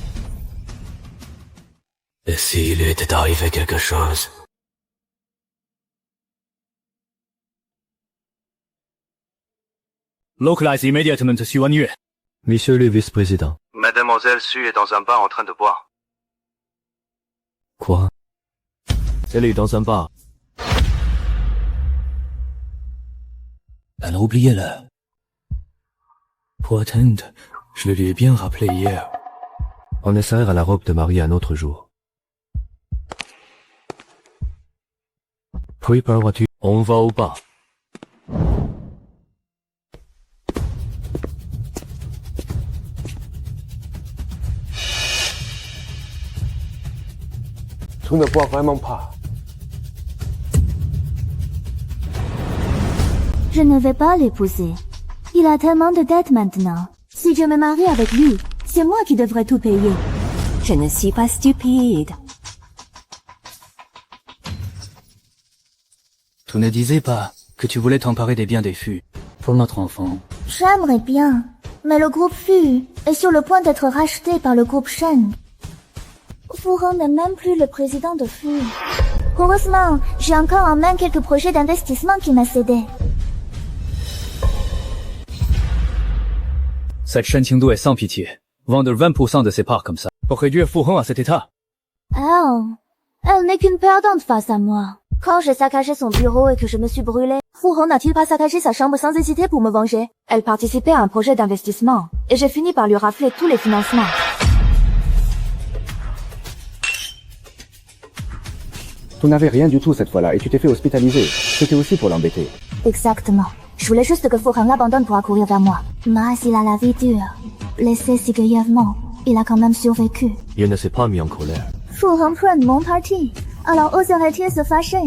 Et s'il était arrivé quelque chose? Localize immediately Xu Hanyue. Monsieur le vice-président. Mademoiselle Xu est dans un bar en train de boire. Quoi? Elle est dans un bar. Alors oubliez-le. Pour attendre, je le lui ai bien rappelé hier. On essaiera la robe de mariée un autre jour. Prépares-tu? On va au bar. Tout ne boit vraiment pas. Je ne vais pas l'épouser. Il a tellement de dettes maintenant. Si je me marie avec lui, c'est moi qui devrais tout payer. Je ne suis pas stupide. Tu ne disais pas que tu voulais t'emparer des biens des Fu pour notre enfant. J'aimerais bien, mais le groupe Fu est sur le point d'être racheté par le groupe Shen. Fu Hong n'est même plus le président de Fu. Heureusement, j'ai encore en main quelques projets d'investissement qu'il m'a cédés. Cette Shen Qingdu est sans pitié. Vendre 20% de ses parts comme ça. Pour réduire Fu Hong à cet état. Elle n'est qu'une perdante face à moi. Quand j'ai saccagé son bureau et que je me suis brûlée, Fu Hong n'a-t-il pas saccagé sa chambre sans hésiter pour me venger? Elle participait à un projet d'investissement, et j'ai fini par lui rafler tous les financements. Tu n'avais rien du tout cette fois-là et tu t'es fait hospitaliser. C'était aussi pour l'embêter. Exactement. Je voulais juste que Fu Hong l'abandonne pour accourir vers moi. Mais il a la vie dure. Blessé si grièvement, il a quand même survécu. Il ne s'est pas mis en colère. Fu Hong prenne mon parti. Alors oserait-il se fâcher?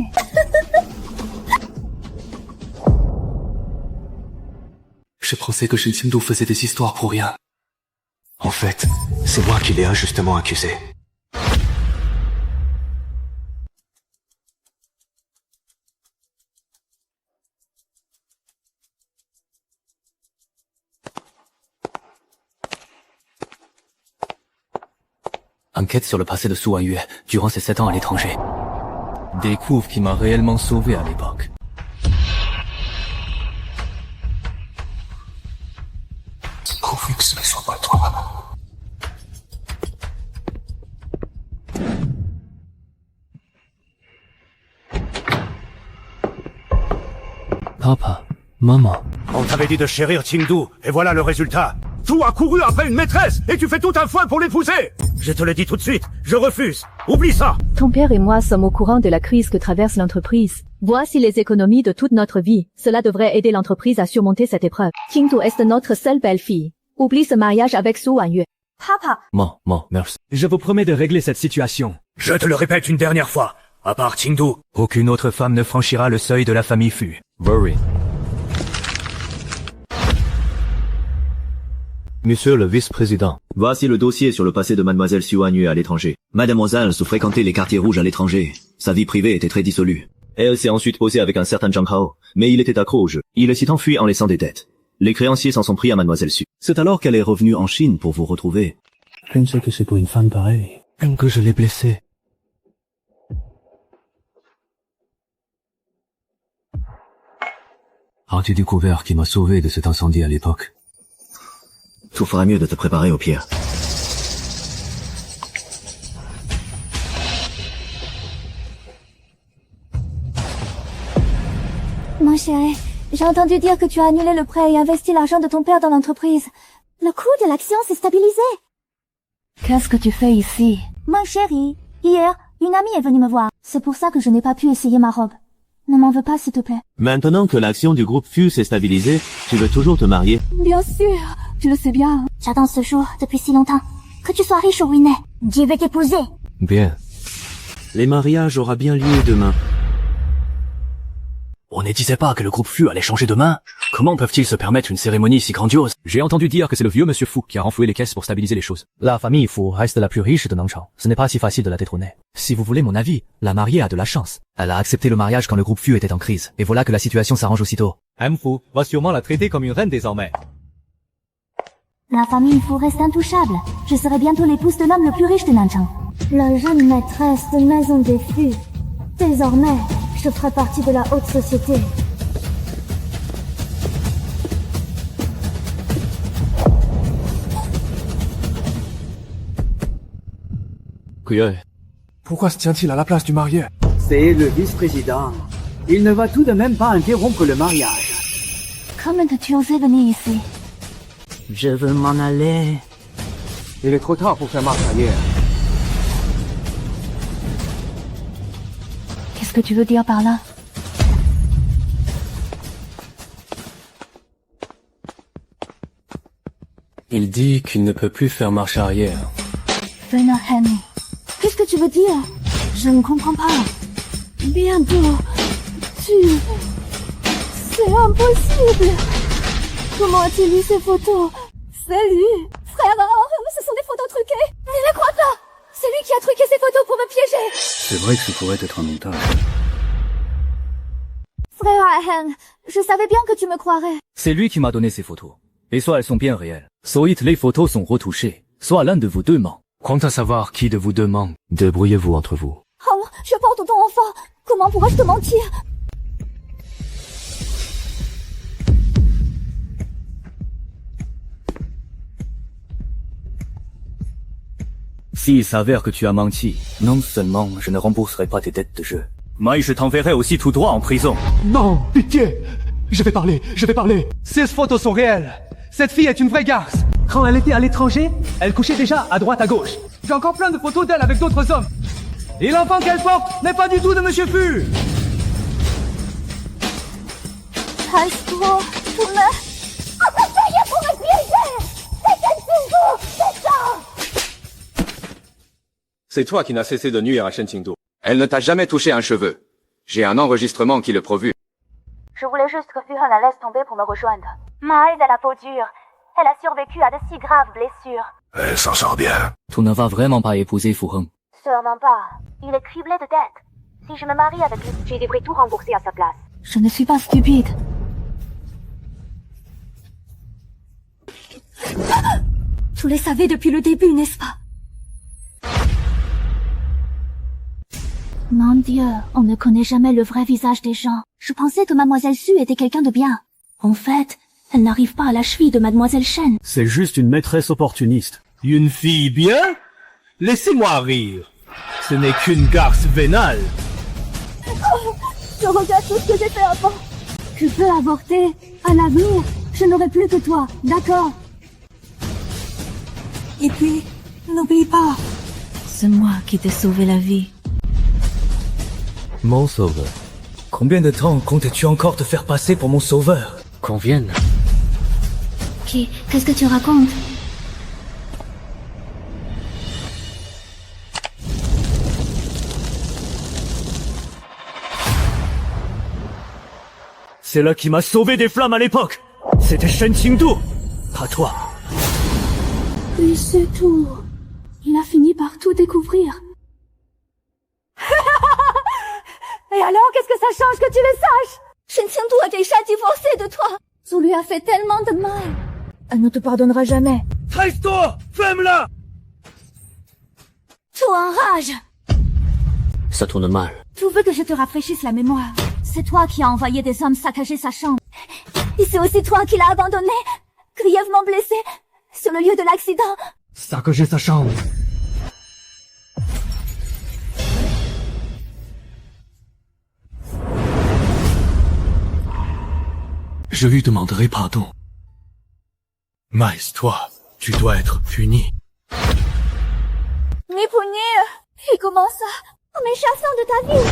Je pensais que Shen Qingdu faisait des histoires pour rien. En fait, c'est moi qui l'ai injustement accusé. Enquête sur le passé de Su Wanyu durant ses 7 ans à l'étranger. Découvre qui m'a réellement sauvé à l'époque. Pourvu que ce ne soit pas toi. Papa, maman. On t'avait dit de chérir Qingdu, et voilà le résultat. Tout a couru après une maîtresse, et tu fais tout un foin pour l'épouser. Je te le dis tout de suite, je refuse. Oublie ça. Ton père et moi sommes au courant de la crise que traverse l'entreprise. Voici les économies de toute notre vie. Cela devrait aider l'entreprise à surmonter cette épreuve. Qingdu est notre seule belle-fille. Oublie ce mariage avec Su Wanyu. Papa. Maman, merci. Je vous promets de régler cette situation. Je te le répète une dernière fois. À part Qingdu, aucune autre femme ne franchira le seuil de la famille Fu. Worry. Monsieur le vice-président. Voici le dossier sur le passé de mademoiselle Su Wanyu à l'étranger. Mademoiselle se fréquentait les quartiers rouges à l'étranger. Sa vie privée était très dissolue. Elle s'est ensuite posée avec un certain Zhang Hao, mais il était accro au jeu. Il s'est enfui en laissant des dettes. Les créanciers s'en sont pris à mademoiselle Su. C'est alors qu'elle est revenue en Chine pour vous retrouver. Je ne sais que c'est pour une femme pareille. Même que je l'ai blessée. As-tu découvert qui m'a sauvé de cet incendie à l'époque? Tu feras mieux de te préparer au pire. Mon chéri, j'ai entendu dire que tu as annulé le prêt et investi l'argent de ton père dans l'entreprise. Le cours de l'action s'est stabilisé. Qu'est-ce que tu fais ici? Mon chéri, hier, une amie est venue me voir. C'est pour ça que je n'ai pas pu essayer ma robe. Ne m'en veux pas, s'il te plaît. Maintenant que l'action du groupe Fu s'est stabilisée, tu veux toujours te marier? Bien sûr, tu le sais bien. J'attends ce jour depuis si longtemps. Que tu sois riche ou ruiné, je vais t'épouser. Bien. Les mariages aura bien lieu demain. On ne disait pas que le groupe Fu allait changer de main? Comment peuvent-ils se permettre une cérémonie si grandiose? J'ai entendu dire que c'est le vieux monsieur Fu qui a renfloué les caisses pour stabiliser les choses. La famille Fu reste la plus riche de Nangchao. Ce n'est pas si facile de la détrôner. Si vous voulez mon avis, la mariée a de la chance. Elle a accepté le mariage quand le groupe Fu était en crise. Et voilà que la situation s'arrange aussitôt. M Fu va sûrement la traiter comme une reine désormais. La famille Fu reste intouchable. Je serai bientôt l'épouse de l'homme le plus riche de Nanchang. La jeune maîtresse de maison des Fu. Désormais, je ferai partie de la haute société. Pourquoi se tient-il à la place du marié? C'est le vice-président. Il ne va tout de même pas interrompre le mariage. Comment as-tu osé venir ici? Je veux m'en aller. Il est trop tard pour faire marche arrière. Qu'est-ce que tu veux dire par là? Il dit qu'il ne peut plus faire marche arrière. Venez, Henry. Qu'est-ce que tu veux dire? Je ne comprends pas. Bientôt, tu C'est impossible. Comment a-t-il eu ces photos? C'est lui. Frère, ce sont des photos truquées. Ne les crois pas. C'est lui qui a truqué ces photos pour me piéger. C'est vrai que ce pourrait être un montage. Frère Ahen, je savais bien que tu me croirais. C'est lui qui m'a donné ces photos. Et soit elles sont bien réelles, soit les photos sont retouchées, soit l'un de vous deux ment. Quant à savoir qui de vous deux ment, débrouillez-vous entre vous. Oh, je porte ton enfant. Comment pourrais-je te mentir? S'il s'avère que tu as menti, non seulement je ne rembourserai pas tes dettes de jeu, mais je t'enverrai aussi tout droit en prison. Non, pitié. Je vais parler. Ces photos sont réelles. Cette fille est une vraie garce. Quand elle était à l'étranger, elle couchait déjà à droite à gauche. J'ai encore plein de photos d'elle avec d'autres hommes. Et l'enfant qu'elle porte n'est pas du tout de Monsieur Fu. Astro, tu me... Essayez pour me piéger. C'était toujours, c'est ça. C'est toi qui n'as cessé de nuire à Shen Qingdu. Elle ne t'a jamais touché un cheveu. J'ai un enregistrement qui le prouve. Je voulais juste que Fuhan la laisse tomber pour me rejoindre. Maïs a la peau dure. Elle a survécu à de si graves blessures. Elle s'en sort bien. Tu ne vas vraiment pas épouser Fu Heng. Sûrement pas. Il est criblé de dettes. Si je me marie avec lui, je devrais tout rembourser à sa place. Je ne suis pas stupide. Tu le savais depuis le début, n'est-ce pas? Mon Dieu, on ne connaît jamais le vrai visage des gens. Je pensais que Mademoiselle Su était quelqu'un de bien. En fait, elle n'arrive pas à la cheville de Mademoiselle Shen. C'est juste une maîtresse opportuniste. Une fille bien? Laissez-moi rire. Ce n'est qu'une garce vénale. Oh, je regrette tout ce que j'ai fait avant. Je peux avorter. À l'avenir, je n'aurai plus que toi, d'accord? Et puis, n'oublie pas, c'est moi qui t'ai sauvé la vie. Mon sauveur. Combien de temps comptes-tu encore te faire passer pour mon sauveur? Qu'on vienne. Qu'est-ce que tu racontes? C'est là qui m'a sauvé des flammes à l'époque. C'était Shen Qingdu. Pas toi. Oui, c'est tout. Il a fini par tout découvrir. Et alors, qu'est-ce que ça change que tu le saches? Shen Qingdu a été châtié forcé de toi. Tu lui as fait tellement de mal. Elle ne te pardonnera jamais. Tresse-toi! Ferme-la! Tu enrages. Ça tourne mal. Tu veux que je te rafraîchisse la mémoire? C'est toi qui as envoyé des hommes saccager sa chambre. Et c'est aussi toi qui l'as abandonné, grièvement blessé, sur le lieu de l'accident. Saccager sa chambre. Je lui demanderai pardon. Mais toi, tu dois être puni. Mais punir? Et comment ça? En m'échappant de ta vie?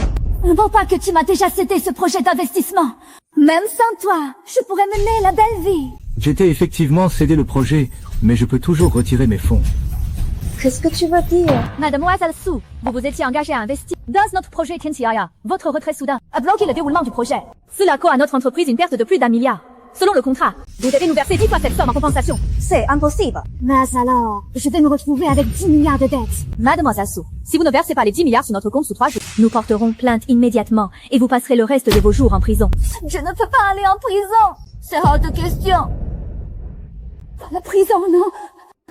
Ne vois pas que tu m'as déjà cédé ce projet d'investissement. Même sans toi, je pourrais mener la belle vie. J'étais effectivement cédé le projet, mais je peux toujours retirer mes fonds. Qu'est-ce que tu veux dire? Mademoiselle Su, vous vous étiez engagée à investir dans notre projet Tianqiaya. Votre retrait soudain a bloqué le déroulement du projet. Cela coûte à notre entreprise une perte de plus d'1 milliard. Selon le contrat, vous devez nous verser 10 fois cette somme en compensation. C'est impossible. Mais alors, je vais me retrouver avec 10 milliards de dettes. Mademoiselle Su, si vous ne versez pas les 10 milliards sur notre compte sous 3 jours, nous porterons plainte immédiatement et vous passerez le reste de vos jours en prison. Je ne peux pas aller en prison. C'est hors de question. La prison, non.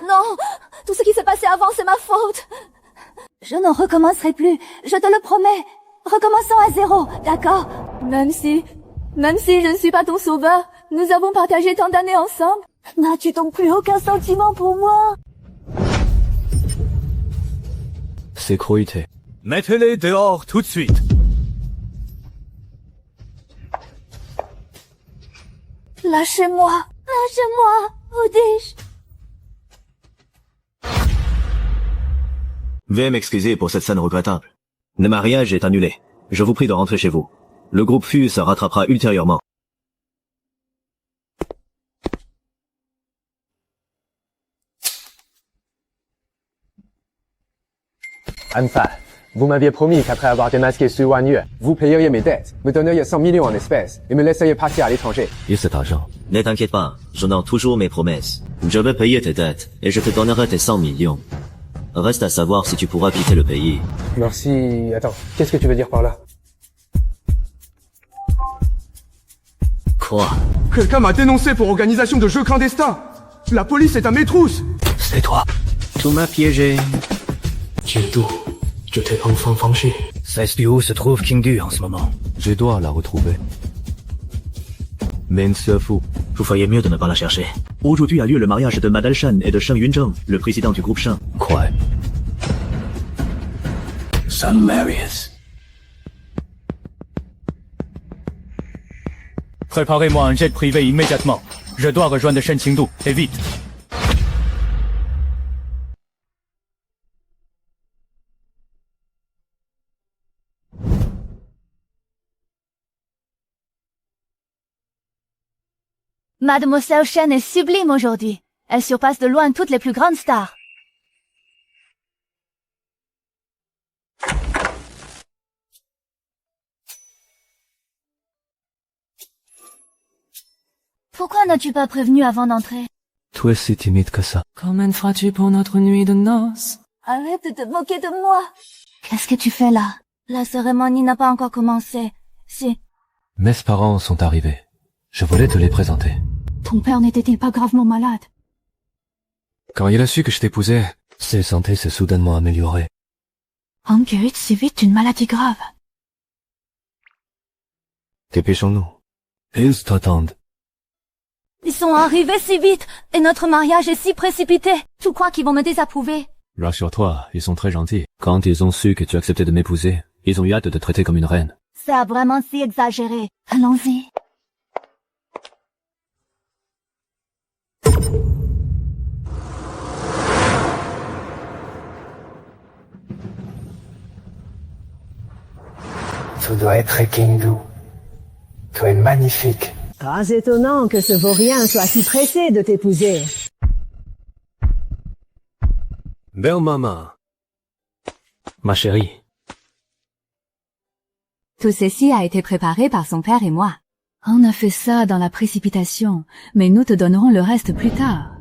Non, tout ce qui s'est passé avant, c'est ma faute. Je n'en recommencerai plus, je te le promets. Recommençons à zéro, d'accord? Même si je ne suis pas ton sauveur, nous avons partagé tant d'années ensemble. N'as-tu donc plus aucun sentiment pour moi? C'est cruauté. Mettez-les dehors tout de suite. Lâchez-moi, Odish. Veuillez m'excuser pour cette scène regrettable. Le mariage est annulé. Je vous prie de rentrer chez vous. Le groupe FU se rattrapera ultérieurement. Anfa, Vous m'aviez promis qu'après avoir démasqué Su Wanyu, vous payeriez mes dettes, me donneriez 100 millions en espèces et me laisseriez partir à l'étranger. Et cet argent? Ne t'inquiète pas, j'honore toujours mes promesses. Je vais payer tes dettes et je te donnerai tes 100 millions. Reste à savoir si tu pourras quitter le pays. Merci... Attends, qu'est-ce que tu veux dire par là? Quoi? Quelqu'un m'a dénoncé pour organisation de jeux clandestins. La police est à mes trousses. C'est toi. Tu m'as piégé. Qingdu, je t'ai enfin fâché. Sais-tu où se trouve Qingdu en ce moment? Je dois la retrouver. Mais monsieur Fu, vous feriez mieux de ne pas la chercher. Aujourd'hui a lieu le mariage de Madame Shen et de Sheng Yunzheng, le président du groupe Sheng. Quoi? Son Marius. Préparez-moi un jet privé immédiatement. Je dois rejoindre Shen Qingdu, et vite. Mademoiselle Shen est sublime aujourd'hui. Elle surpasse de loin toutes les plus grandes stars. Pourquoi n'as-tu pas prévenu avant d'entrer? Tu es si timide que ça. Comment feras-tu pour notre nuit de noces? Arrête de te moquer de moi. Qu'est-ce que tu fais là? La cérémonie n'a pas encore commencé. Si. Mes parents sont arrivés. Je voulais te les présenter. Ton père n'était-il pas gravement malade? Quand il a su que je t'épousais, sa santé s'est soudainement améliorée. On guérit si vite d'une maladie grave. Dépêchons-nous. Ils t'attendent. Ils sont arrivés si vite, et notre mariage est si précipité. Tu crois qu'ils vont me désapprouver? Rassure-toi, ils sont très gentils. Quand ils ont su que tu acceptais de m'épouser, ils ont eu hâte de te traiter comme une reine. C'est vraiment si exagéré. Allons-y. Tu dois être Qingdu. Tu es magnifique. Pas étonnant que ce vaurien soit si pressé de t'épouser. Belle maman. Ma chérie. Tout ceci a été préparé par son père et moi. On a fait ça dans la précipitation, mais nous te donnerons le reste plus tard.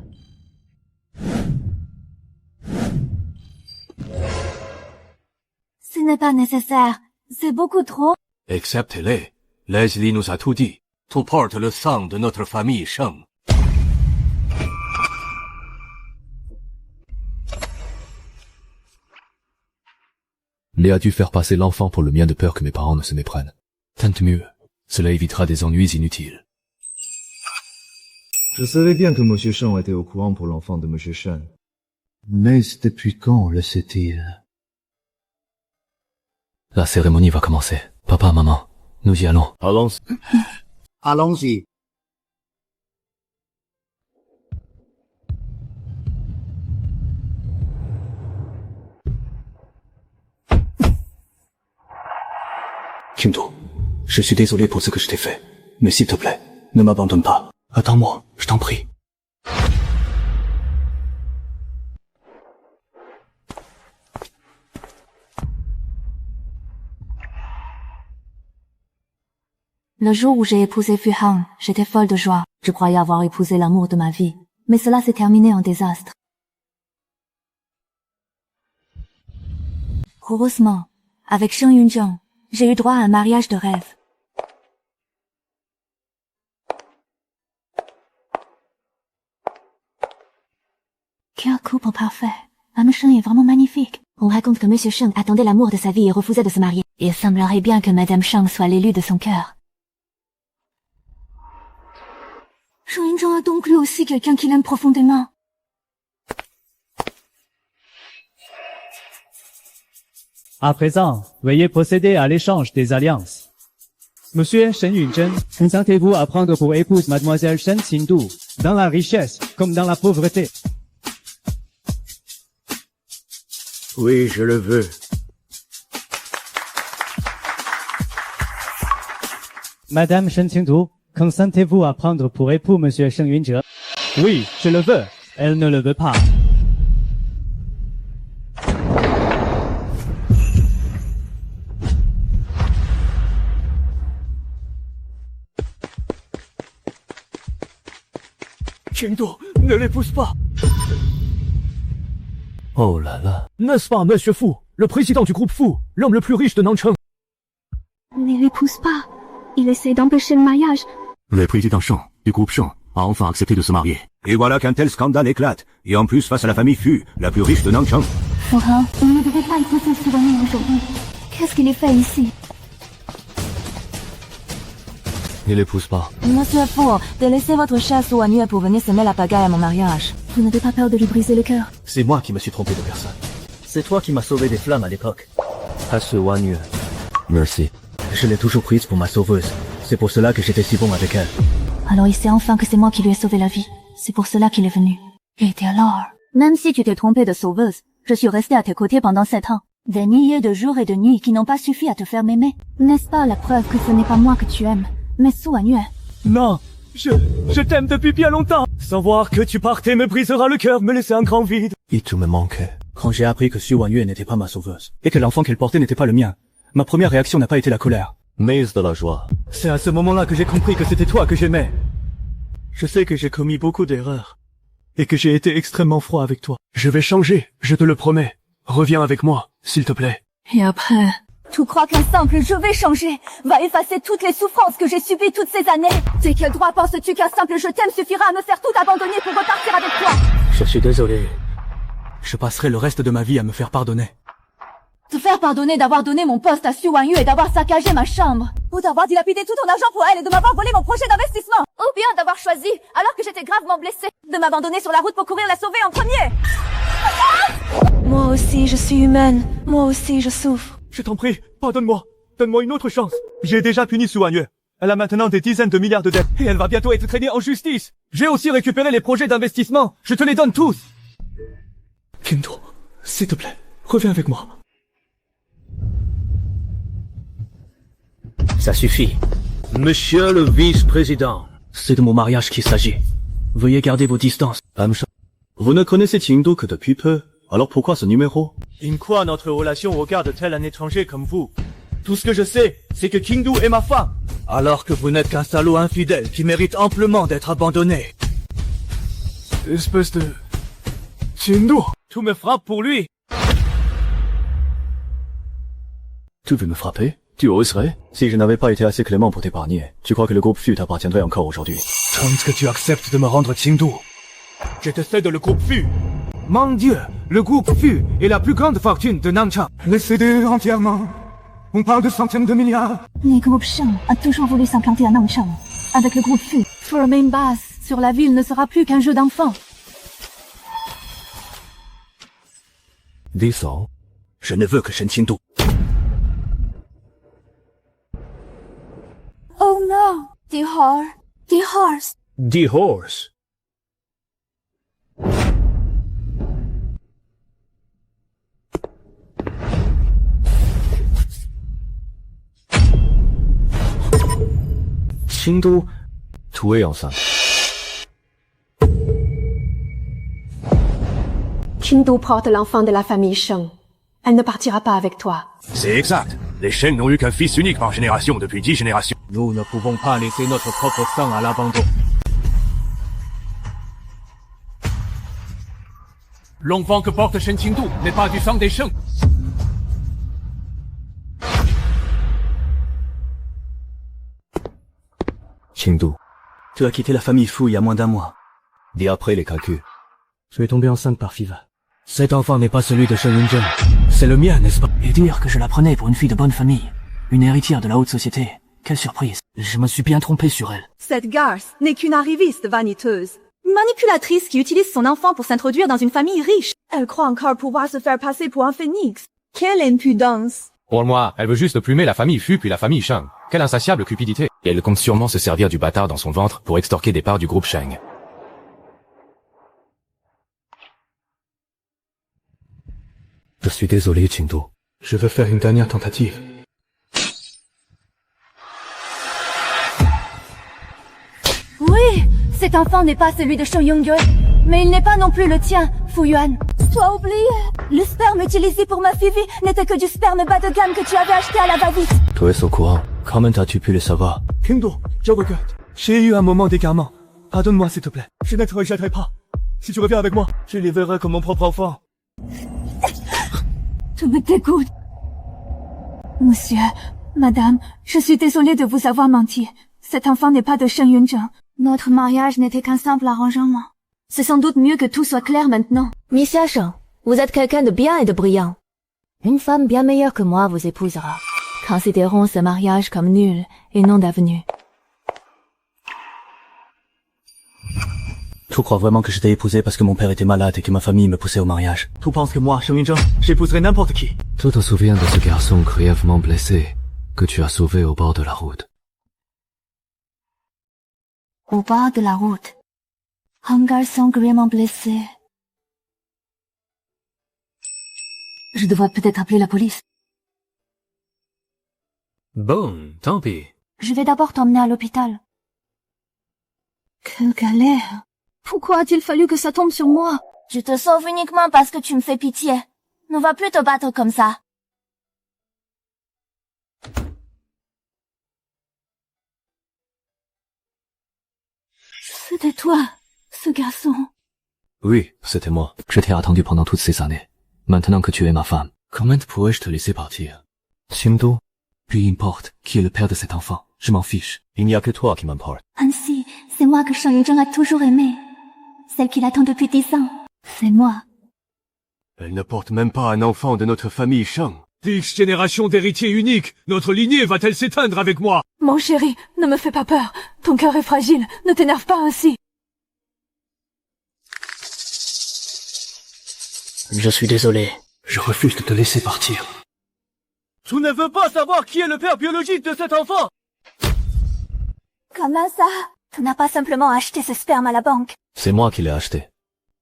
Ce n'est pas nécessaire. C'est beaucoup trop. Acceptez-les. Leslie nous a tout dit. Tu portes le sang de notre famille Sheng. Léa a dû faire passer l'enfant pour le mien de peur que mes parents ne se méprennent. Tant mieux. Cela évitera des ennuis inutiles. Je savais bien que Monsieur Sheng était au courant pour l'enfant de Monsieur Shen. Mais depuis quand le sait-il? La cérémonie va commencer. Papa, maman, nous y allons. Allons. Allons-y. Qingdu, je suis désolé pour ce que je t'ai fait. Mais s'il te plaît, ne m'abandonne pas. Attends-moi, je t'en prie. Le jour où j'ai épousé Fu Han, j'étais folle de joie. Je croyais avoir épousé l'amour de ma vie. Mais cela s'est terminé en désastre. Heureusement, avec Sheng Yunzheng, j'ai eu droit à un mariage de rêve. Quel couple parfait. Mme Sheng est vraiment magnifique. On raconte que Monsieur Sheng attendait l'amour de sa vie et refusait de se marier. Il semblerait bien que Madame Sheng soit l'élu de son cœur. Sheng Yunzheng a donc lui aussi quelqu'un qu'il aime profondément. À présent, veuillez procéder à l'échange des alliances. Monsieur Shen Yunzheng, consentez-vous à prendre pour épouse Mademoiselle Shen Qingdu, dans la richesse comme dans la pauvreté? Oui, je le veux. Madame Shen Qingdu, consentez-vous à prendre pour époux Monsieur Sheng Yunzheng? Oui, je le veux. Elle ne le veut pas. Qingdu, ne l'épouse pas. Oh là là. N'est-ce pas, monsieur Fu, le président du groupe Fu, l'homme le plus riche de Nancheng? Ne l'épouse pas. Il essaie d'empêcher le mariage. Le président Shang, du groupe Shang, a enfin accepté de se marier. Et voilà qu'un tel scandale éclate. Et en plus face à la famille Fu, la plus riche de Nancheng. Florent, on ne devait pas épouser Su Wanyu aujourd'hui. Qu'est-ce qu'il est fait ici? Ne l'épouse pas. Monsieur Fu, délaissez votre cher Su Wanyu pour venir semer la pagaille à mon mariage. Vous n'avez pas peur de lui briser le cœur? C'est moi qui me suis trompé de personne. C'est toi qui m'as sauvé des flammes à l'époque. À Su Wanyu. Merci. Je l'ai toujours prise pour ma sauveuse. C'est pour cela que j'étais si bon avec elle. Alors il sait enfin que c'est moi qui lui ai sauvé la vie. C'est pour cela qu'il est venu. Et alors? Même si tu t'es trompé de sauveuse, je suis restée à tes côtés pendant 7 ans. Des milliers de jours et de nuits qui n'ont pas suffi à te faire m'aimer. N'est-ce pas la preuve que ce n'est pas moi que tu aimes, mais Su Wanyu? Non, je t'aime depuis bien longtemps. Savoir que tu partais me brisera le cœur, me laisser un grand vide. Et tout me manquait. Quand j'ai appris que Su Wanyu n'était pas ma sauveuse, et que l'enfant qu'elle portait n'était pas le mien, ma première réaction n'a pas été la colère. Mais de la joie. C'est à ce moment-là que j'ai compris que c'était toi que j'aimais. Je sais que j'ai commis beaucoup d'erreurs. Et que j'ai été extrêmement froid avec toi. Je vais changer, je te le promets. Reviens avec moi, s'il te plaît. Et après? Tu crois qu'un simple « je vais changer » va effacer toutes les souffrances que j'ai subies toutes ces années? De quel droit penses-tu qu'un simple « je t'aime » suffira à me faire tout abandonner pour repartir avec toi? Je suis désolé. Je passerai le reste de ma vie à me faire pardonner. Te faire pardonner d'avoir donné mon poste à Su Wanyu et d'avoir saccagé ma chambre. Ou d'avoir dilapidé tout ton argent pour elle et de m'avoir volé mon projet d'investissement. Ou bien d'avoir choisi, alors que j'étais gravement blessée, de m'abandonner sur la route pour courir la sauver en premier. Moi aussi, je suis humaine. Moi aussi, je souffre. Je t'en prie, pardonne-moi. Donne-moi une autre chance. J'ai déjà puni Su Wanyu. Elle a maintenant des dizaines de milliards de dettes. Et elle va bientôt être traînée en justice. J'ai aussi récupéré les projets d'investissement. Je te les donne tous. Qingdu, s'il te plaît, reviens avec moi. Ça suffit. Monsieur le vice-président. C'est de mon mariage qu'il s'agit. Veuillez garder vos distances. Vous ne connaissez Qingdu que depuis peu. Alors pourquoi ce numéro? In quoi notre relation regarde-t-elle un étranger comme vous? Tout ce que je sais, c'est que Qingdu est ma femme. Alors que vous n'êtes qu'un salaud infidèle qui mérite amplement d'être abandonné. Espèce de... Qingdu, tout me frappe pour lui. Tu veux me frapper? Tu oserais? Si je n'avais pas été assez clément pour t'épargner, tu crois que le groupe Fu t'appartiendrait encore aujourd'hui? Tant que tu acceptes de me rendre Qingdu, je te cède le groupe Fu. Mon Dieu, le groupe Fu est la plus grande fortune de Nanchang. Le céder entièrement. On parle de centaines de milliards. Le groupe Shang a toujours voulu s'implanter à Nanchang. Avec le groupe Fu, pour main base sur la ville ne sera plus qu'un jeu d'enfants. Descends. Je ne veux que Shen Qingdu. Oh no, the horse. The horse. Qingdu, tu es enceinte. Qingdu porte l'enfant de la famille Sheng. Elle ne partira pas avec toi. C'est exact. Les Sheng n'ont eu qu'un fils unique par génération depuis 10 générations. Nous ne pouvons pas laisser notre propre sang à l'abandon. L'enfant que porte Shen Qingdu n'est pas du sang des Sheng. Qingdu, tu as quitté la famille Fu il y a moins d'un mois. Dis après les calculs. Tu es tombée enceinte par Fiva. Cet enfant n'est pas celui de Shen Yunzhen. C'est le mien, n'est-ce pas? Et dire que je la prenais pour une fille de bonne famille. Une héritière de la haute société. Quelle surprise. Je me suis bien trompé sur elle. Cette garce n'est qu'une arriviste vaniteuse. Une manipulatrice qui utilise son enfant pour s'introduire dans une famille riche. Elle croit encore pouvoir se faire passer pour un phénix. Quelle impudence! Pour moi, elle veut juste plumer la famille Fu puis la famille Shang. Quelle insatiable cupidité. Et elle compte sûrement se servir du bâtard dans son ventre pour extorquer des parts du groupe Shang. Je suis désolé, Qingdu. Je veux faire une dernière tentative. Oui, cet enfant n'est pas celui de Shou Yongyue, mais il n'est pas non plus le tien, Fu Yuan. Toi oublié. Le sperme utilisé pour ma Fivi n'était que du sperme bas de gamme que tu avais acheté à la va-vite. Tu es au courant. Comment as-tu pu le savoir? Qingdu, je regrette. J'ai eu un moment d'égarement. Pardonne-moi, s'il te plaît. Je ne te rejetterai pas. Si tu reviens avec moi, je les verrai comme mon propre enfant. Tout me dégoûte. Monsieur, madame, je suis désolée de vous avoir menti. Cet enfant n'est pas de Shen Yunzheng. Notre mariage n'était qu'un simple arrangement. C'est sans doute mieux que tout soit clair maintenant. Miss Sheng, vous êtes quelqu'un de bien et de brillant. Une femme bien meilleure que moi vous épousera. Considérons ce mariage comme nul et non d'avenue. Tu crois vraiment que je t'ai épousé parce que mon père était malade et que ma famille me poussait au mariage? Tu penses que moi, Shen Yunzheng, j'épouserai n'importe qui? Tu te souviens de ce garçon grièvement blessé que tu as sauvé au bord de la route? Au bord de la route. Un garçon grièvement blessé. Je devrais peut-être appeler la police. Bon, tant pis. Je vais d'abord t'emmener à l'hôpital. Quelle galère. Pourquoi a-t-il fallu que ça tombe sur moi? Je te sauve uniquement parce que tu me fais pitié. Ne va plus te battre comme ça. C'était toi, ce garçon. Oui, c'était moi. Je t'ai attendu pendant toutes ces années. Maintenant que tu es ma femme, comment pourrais-je te laisser partir? Qingdu, peu importe qui est le père de cet enfant, je m'en fiche. Il n'y a que toi qui m'importe. Ainsi, c'est moi que Shen Yunzheng a toujours aimé. Celle qu'il attend depuis 10 ans. C'est moi. Elle ne porte même pas un enfant de notre famille Sheng. 10 générations d'héritiers uniques. Notre lignée va-t-elle s'éteindre avec moi? Mon chéri, ne me fais pas peur. Ton cœur est fragile. Ne t'énerve pas ainsi. Je suis désolé. Je refuse de te laisser partir. Tu ne veux pas savoir qui est le père biologique de cet enfant? Comment ça? Tu n'as pas simplement acheté ce sperme à la banque. C'est moi qui l'ai acheté.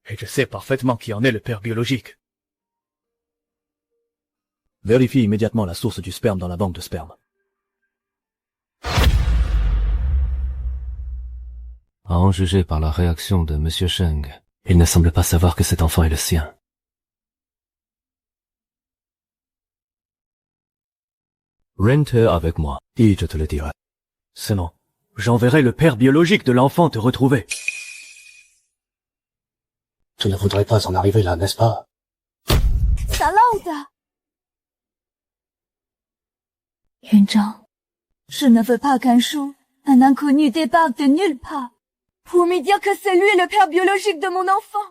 Et je sais parfaitement qui en est le père biologique. Vérifie immédiatement la source du sperme dans la banque de sperme. À en juger par la réaction de Monsieur Sheng, il ne semble pas savoir que cet enfant est le sien. Rente avec moi, et je te le dirai. Sinon, j'enverrai le père biologique de l'enfant te retrouver. Tu ne voudrais pas en arriver là, n'est-ce pas? Salope! Yunzheng, je ne veux pas qu'un jour, un inconnu débarque de nulle part pour me dire que c'est lui le père biologique de mon enfant.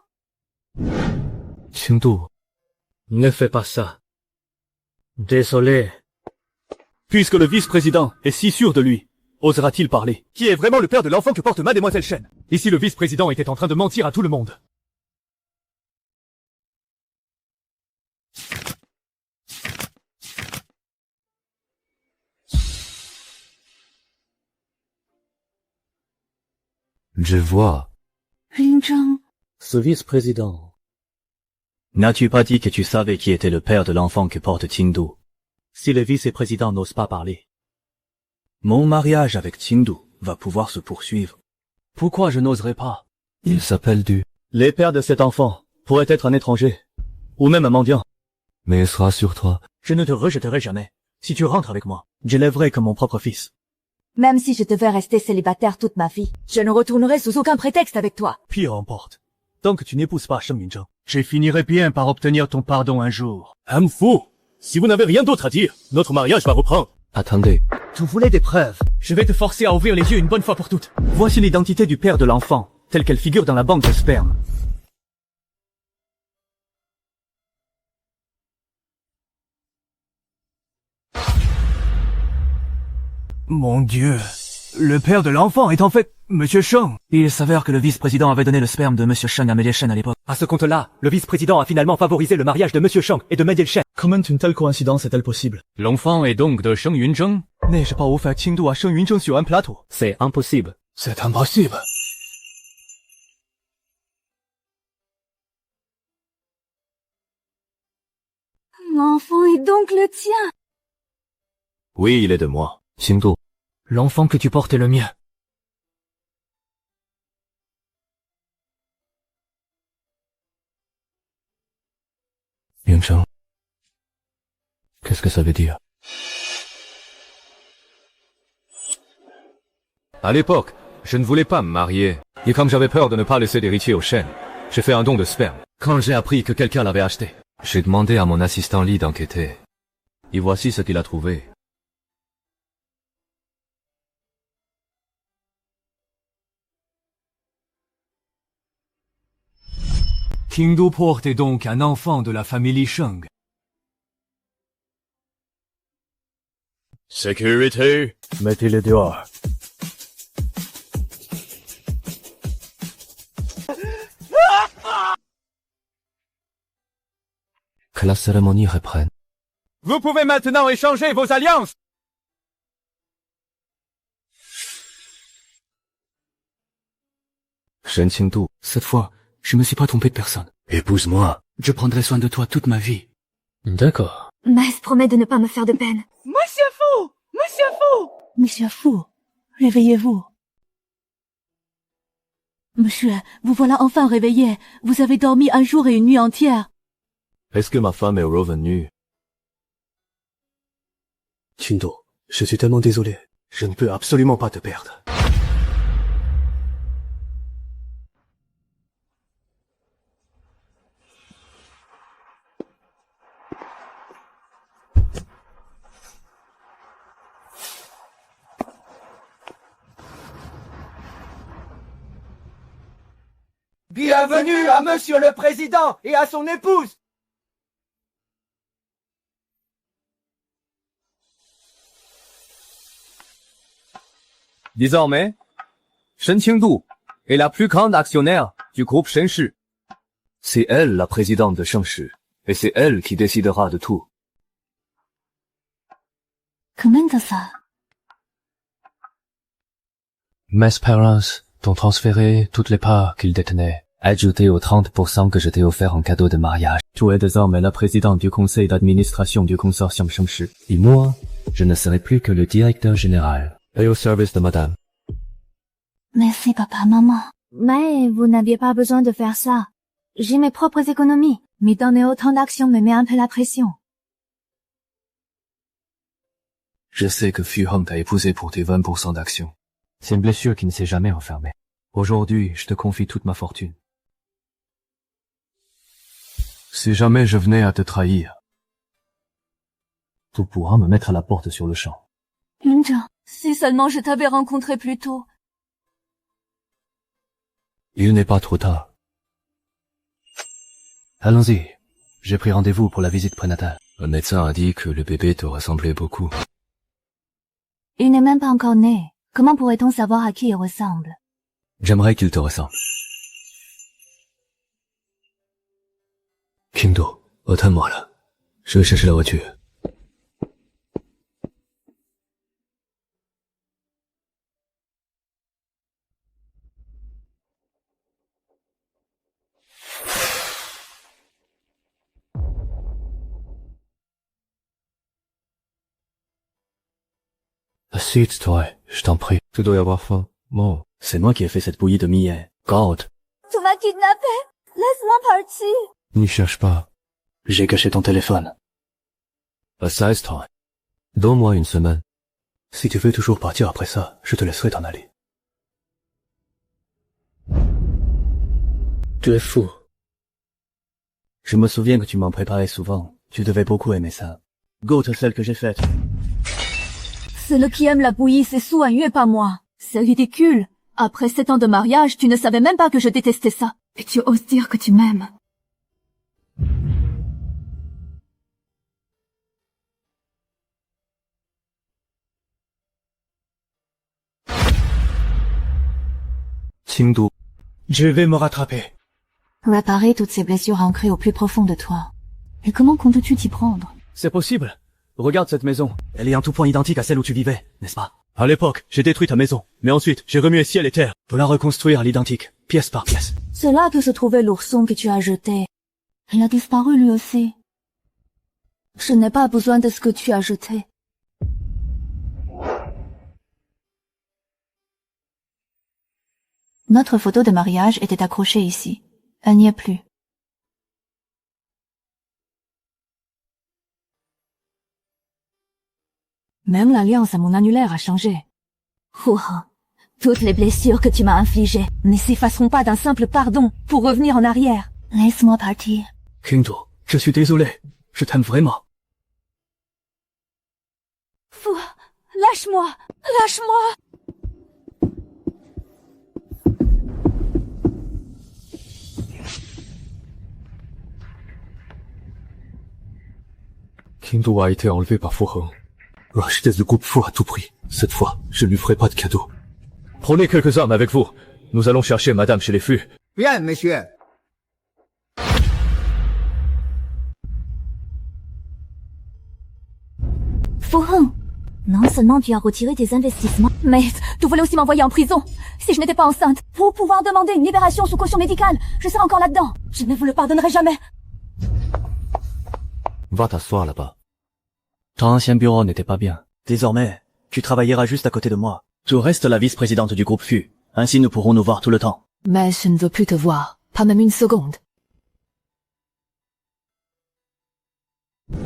Qingdu, ne fais pas ça. Désolé. Puisque le vice-président est si sûr de lui, osera-t-il parler? Qui est vraiment le père de l'enfant que porte Mademoiselle Shen? Ici le vice-président était en train de mentir à tout le monde. Je vois. Yunzheng. Ce vice-président. N'as-tu pas dit que tu savais qui était le père de l'enfant que porte Qingdu? Si le vice-président n'ose pas parler, mon mariage avec Qingdu va pouvoir se poursuivre. Pourquoi je n'oserais pas? Il s'appelle Du. Les pères de cet enfant pourraient être un étranger, ou même un mendiant. Mais rassure-toi. Je ne te rejetterai jamais. Si tu rentres avec moi, je l'élèverai comme mon propre fils. Même si je devais rester célibataire toute ma vie, je ne retournerai sous aucun prétexte avec toi. Pire emporte. Tant que tu n'épouses pas Shen Yunzheng, je finirai bien par obtenir ton pardon un jour. Âme fou! Si vous n'avez rien d'autre à dire, notre mariage va reprendre. Attendez. Tu voulais des preuves. Je vais te forcer à ouvrir les yeux une bonne fois pour toutes. Voici l'identité du père de l'enfant, telle qu'elle figure dans la banque de sperme. Mon Dieu. Le père de l'enfant est en fait Monsieur Sheng. Il s'avère que le vice-président avait donné le sperme de Monsieur Sheng à Mediel Shen à l'époque. À ce compte-là, le vice-président a finalement favorisé le mariage de Monsieur Sheng et de Mediel Shen. Comment une telle coïncidence est-elle possible? L'enfant est donc de Shen Yunzheng? N'ai-je pas offert Qingdu à Shen Yunzheng sur un plateau? C'est impossible. C'est impossible. L'enfant est donc le tien. Oui, il est de moi. Qingdu. L'enfant que tu portes est le mien. Yunzheng. Qu'est-ce que ça veut dire? À l'époque, je ne voulais pas me marier. Et comme j'avais peur de ne pas laisser d'héritier aux chaînes, j'ai fait un don de sperme. Quand j'ai appris que quelqu'un l'avait acheté, j'ai demandé à mon assistant Lee d'enquêter. Et voici ce qu'il a trouvé. Qingdu porte est donc un enfant de la famille Sheng. Sécurité. Mettez-les dehors. Que la cérémonie reprenne. Vous pouvez maintenant échanger vos alliances. Shen Qingdu, Cette fois, je me suis pas trompé de personne. Épouse-moi. Je prendrai soin de toi toute ma vie. D'accord. Maes promet de ne pas me faire de peine. Monsieur Fou! Monsieur Fou! Monsieur Fou, réveillez-vous. Monsieur, vous voilà enfin réveillé. Vous avez dormi un jour et une nuit entière. Est-ce que ma femme est revenue? Qingdu, je suis tellement désolé. Je ne peux absolument pas te perdre. Bienvenue à Monsieur le Président et à son épouse. Désormais, Shen Qingdu est la plus grande actionnaire du groupe Shenshi. C'est elle la présidente de Shengshi, et c'est elle qui décidera de tout. Comment ça? Mes parents t'ont transféré toutes les parts qu'ils détenaient, ajouté aux 30% que je t'ai offert en cadeau de mariage. Tu es désormais la présidente du conseil d'administration du consortium Shengshi. Et moi, je ne serai plus que le directeur général. Et au service de madame. Merci papa, maman. Mais vous n'aviez pas besoin de faire ça. J'ai mes propres économies. Mais donner autant d'actions me met un peu la pression. Je sais que Fu Hong t'a épousé pour tes 20% d'actions. C'est une blessure qui ne s'est jamais refermée. Aujourd'hui, je te confie toute ma fortune. Si jamais je venais à te trahir, tu pourras me mettre à la porte sur le champ. Yunja, si seulement je t'avais rencontré plus tôt. Il n'est pas trop tard. Allons-y. J'ai pris rendez-vous pour la visite prénatale. Le médecin a dit que le bébé te ressemblait beaucoup. Il n'est même pas encore né. Comment pourrait-on savoir à qui il ressemble? J'aimerais qu'il te ressemble. Qingdu, attends-moi là. Je vais chercher la voiture. Assieds-toi, je t'en prie. Tu dois y avoir faim. Bon. C'est moi qui ai fait cette bouillie de millet. God. Tu m'as kidnappé. Laisse-moi partir. N'y cherche pas. J'ai caché ton téléphone. Assieds-toi. Donne-moi une semaine. Si tu veux toujours partir après ça, je te laisserai t'en aller. Tu es fou. Je me souviens que tu m'en préparais souvent. Tu devais beaucoup aimer ça. Goûte celle que j'ai faite. Celui qui aime la bouillie, c'est Su Wanyu, pas moi. C'est ridicule. Après 7 ans de mariage, tu ne savais même pas que je détestais ça. Et tu oses dire que tu m'aimes. Qingdu. Je vais me rattraper. Réparer toutes ces blessures ancrées au plus profond de toi. Et comment comptes-tu t'y prendre? C'est possible. Regarde cette maison. Elle est en tout point identique à celle où tu vivais, n'est-ce pas? À l'époque, j'ai détruit ta maison. Mais ensuite, j'ai remué ciel et terre pour la reconstruire à l'identique, pièce par pièce. C'est là que se trouvait l'ourson que tu as jeté. Il a disparu lui aussi. Je n'ai pas besoin de ce que tu as jeté. Notre photo de mariage était accrochée ici. Elle n'y est plus. Même l'alliance à mon annulaire a changé. Ouah, toutes les blessures que tu m'as infligées ne s'effaceront pas d'un simple pardon pour revenir en arrière. Laisse-moi partir. King Do, je suis désolé. Je t'aime vraiment. Fou, lâche-moi, lâche-moi. King Do a été enlevé par Fu Heng. Rachetez le groupe Fu à tout prix. Cette fois, je ne lui ferai pas de cadeau. Prenez quelques armes avec vous. Nous allons chercher madame chez les Fu. Bien, monsieur. Fu Heng, non seulement tu as retiré tes investissements, mais tu voulais aussi m'envoyer en prison. Si je n'étais pas enceinte, pour pouvoir demander une libération sous caution médicale, je serais encore là-dedans. Je ne vous le pardonnerai jamais. Va t'asseoir là-bas. Ton ancien bureau n'était pas bien. Désormais, tu travailleras juste à côté de moi. Tu restes la vice-présidente du groupe Fu. Ainsi nous pourrons nous voir tout le temps. Mais je ne veux plus te voir, pas même une seconde.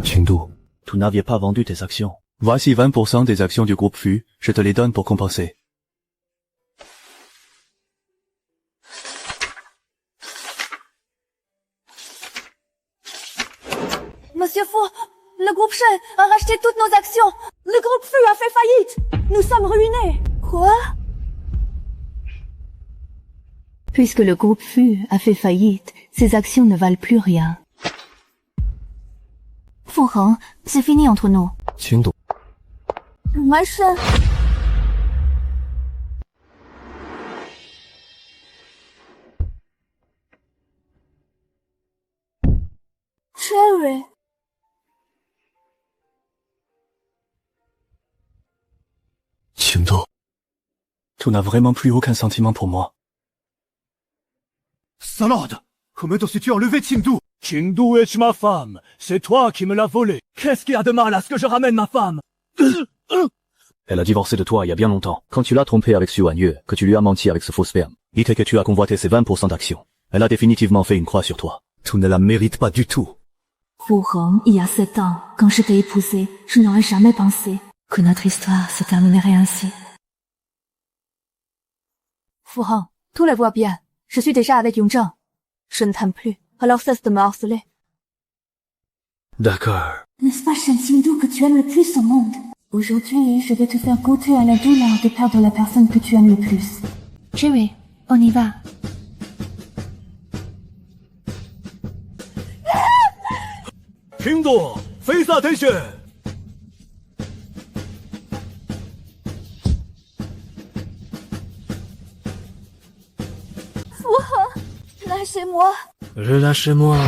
Qingdu, tu n'avais pas vendu tes actions. Voici 20% des actions du groupe Fu. Je te les donne pour compenser. Monsieur Fu, le groupe Shen a racheté toutes nos actions. Le groupe Fu a fait faillite. Nous sommes ruinés. Quoi? Puisque le groupe Fu a fait faillite, ses actions ne valent plus rien. Fu Heng, c'est fini entre nous. Qingdu. Ma Shen. Cherry. Qingdu, tu n'as vraiment plus aucun sentiment pour moi. Salade! Comment t'as-tu enlevé Qingdu? Qingdu est ma femme. C'est toi qui me l'as volée. Qu'est-ce qu'il y a de mal à ce que je ramène ma femme? Elle a divorcé de toi il y a bien longtemps. Quand tu l'as trompée avec Xu Wanyue, que tu lui as menti avec ce faux sperme, et que tu as convoité ses 20% d'actions. Elle a définitivement fait une croix sur toi. Tu ne la mérites pas du tout. Fu Heng, il y a 7 ans, quand je t'ai épousé, je n'aurais jamais pensé que notre histoire se terminerait ainsi. Fu Heng, tout le voit bien. Je suis déjà avec Yongzheng. Je ne t'aime plus, alors cesse de me harceler. D'accord. N'est-ce pas Shen Qingdu que tu aimes le plus au monde? Aujourd'hui, je vais te faire goûter à la douleur de perdre la personne que tu aimes le plus. Cherry, on y va. Qingdu, face attention! Fu Heng, lâchez-moi. Relâchez-moi.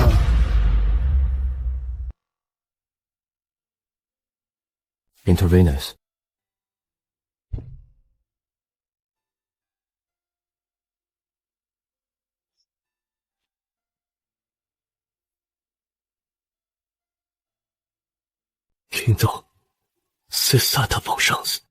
Intravenous. Qingdu, c'est ça ta vengeance.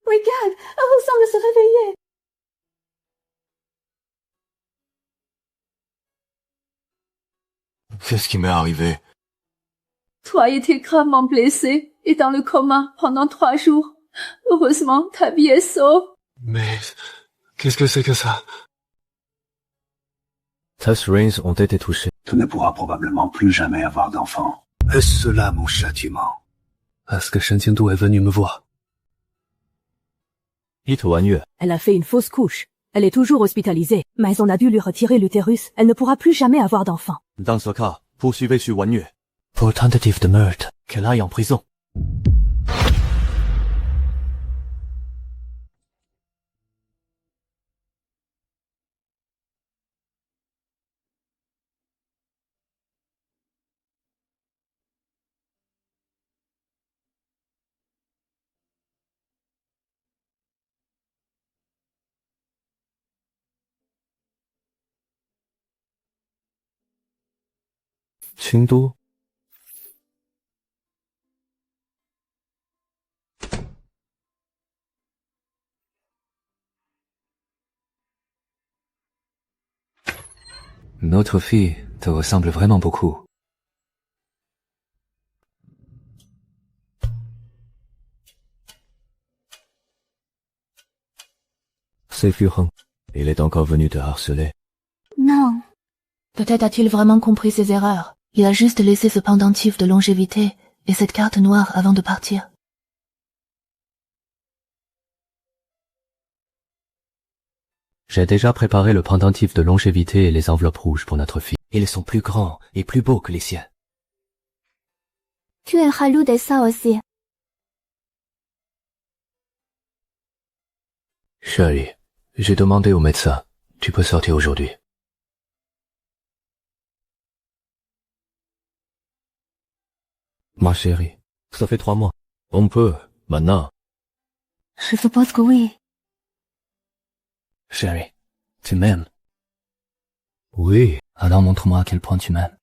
Regarde, elle semble se réveiller. Qu'est-ce qui m'est arrivé? Toi étais gravement blessé et dans le coma pendant 3 jours. Heureusement, ta vie est sauve. Mais qu'est-ce que c'est que ça? Test reins ont été touchés. Tu ne pourras probablement plus jamais avoir d'enfant. Est-ce cela mon châtiment? Est-ce que Shen Qingdu est venu me voir? Wanyue. Elle a fait une fausse couche. Elle est toujours hospitalisée, mais on a dû lui retirer l'utérus. Elle ne pourra plus jamais avoir d'enfant. Dans ce cas, poursuivez Xu Wanyue. Pour tentative de meurtre, qu'elle aille en prison. 京都 Notre fille te ressemble vraiment beaucoup. C'est Furent. Il est encore venu te harceler. Non. Peut-être a-t-il vraiment compris ses erreurs. Il a juste laissé ce pendentif de longévité et cette carte noire avant de partir. J'ai déjà préparé le pendentif de longévité et les enveloppes rouges pour notre fille. Ils sont plus grands et plus beaux que les siens. Tu es jaloux de ça aussi. Chérie, j'ai demandé au médecin. Tu peux sortir aujourd'hui. Ma chérie, ça fait 3 mois. On peut, maintenant. Je suppose que oui. Chérie, tu m'aimes? Oui. Alors montre-moi à quel point tu m'aimes.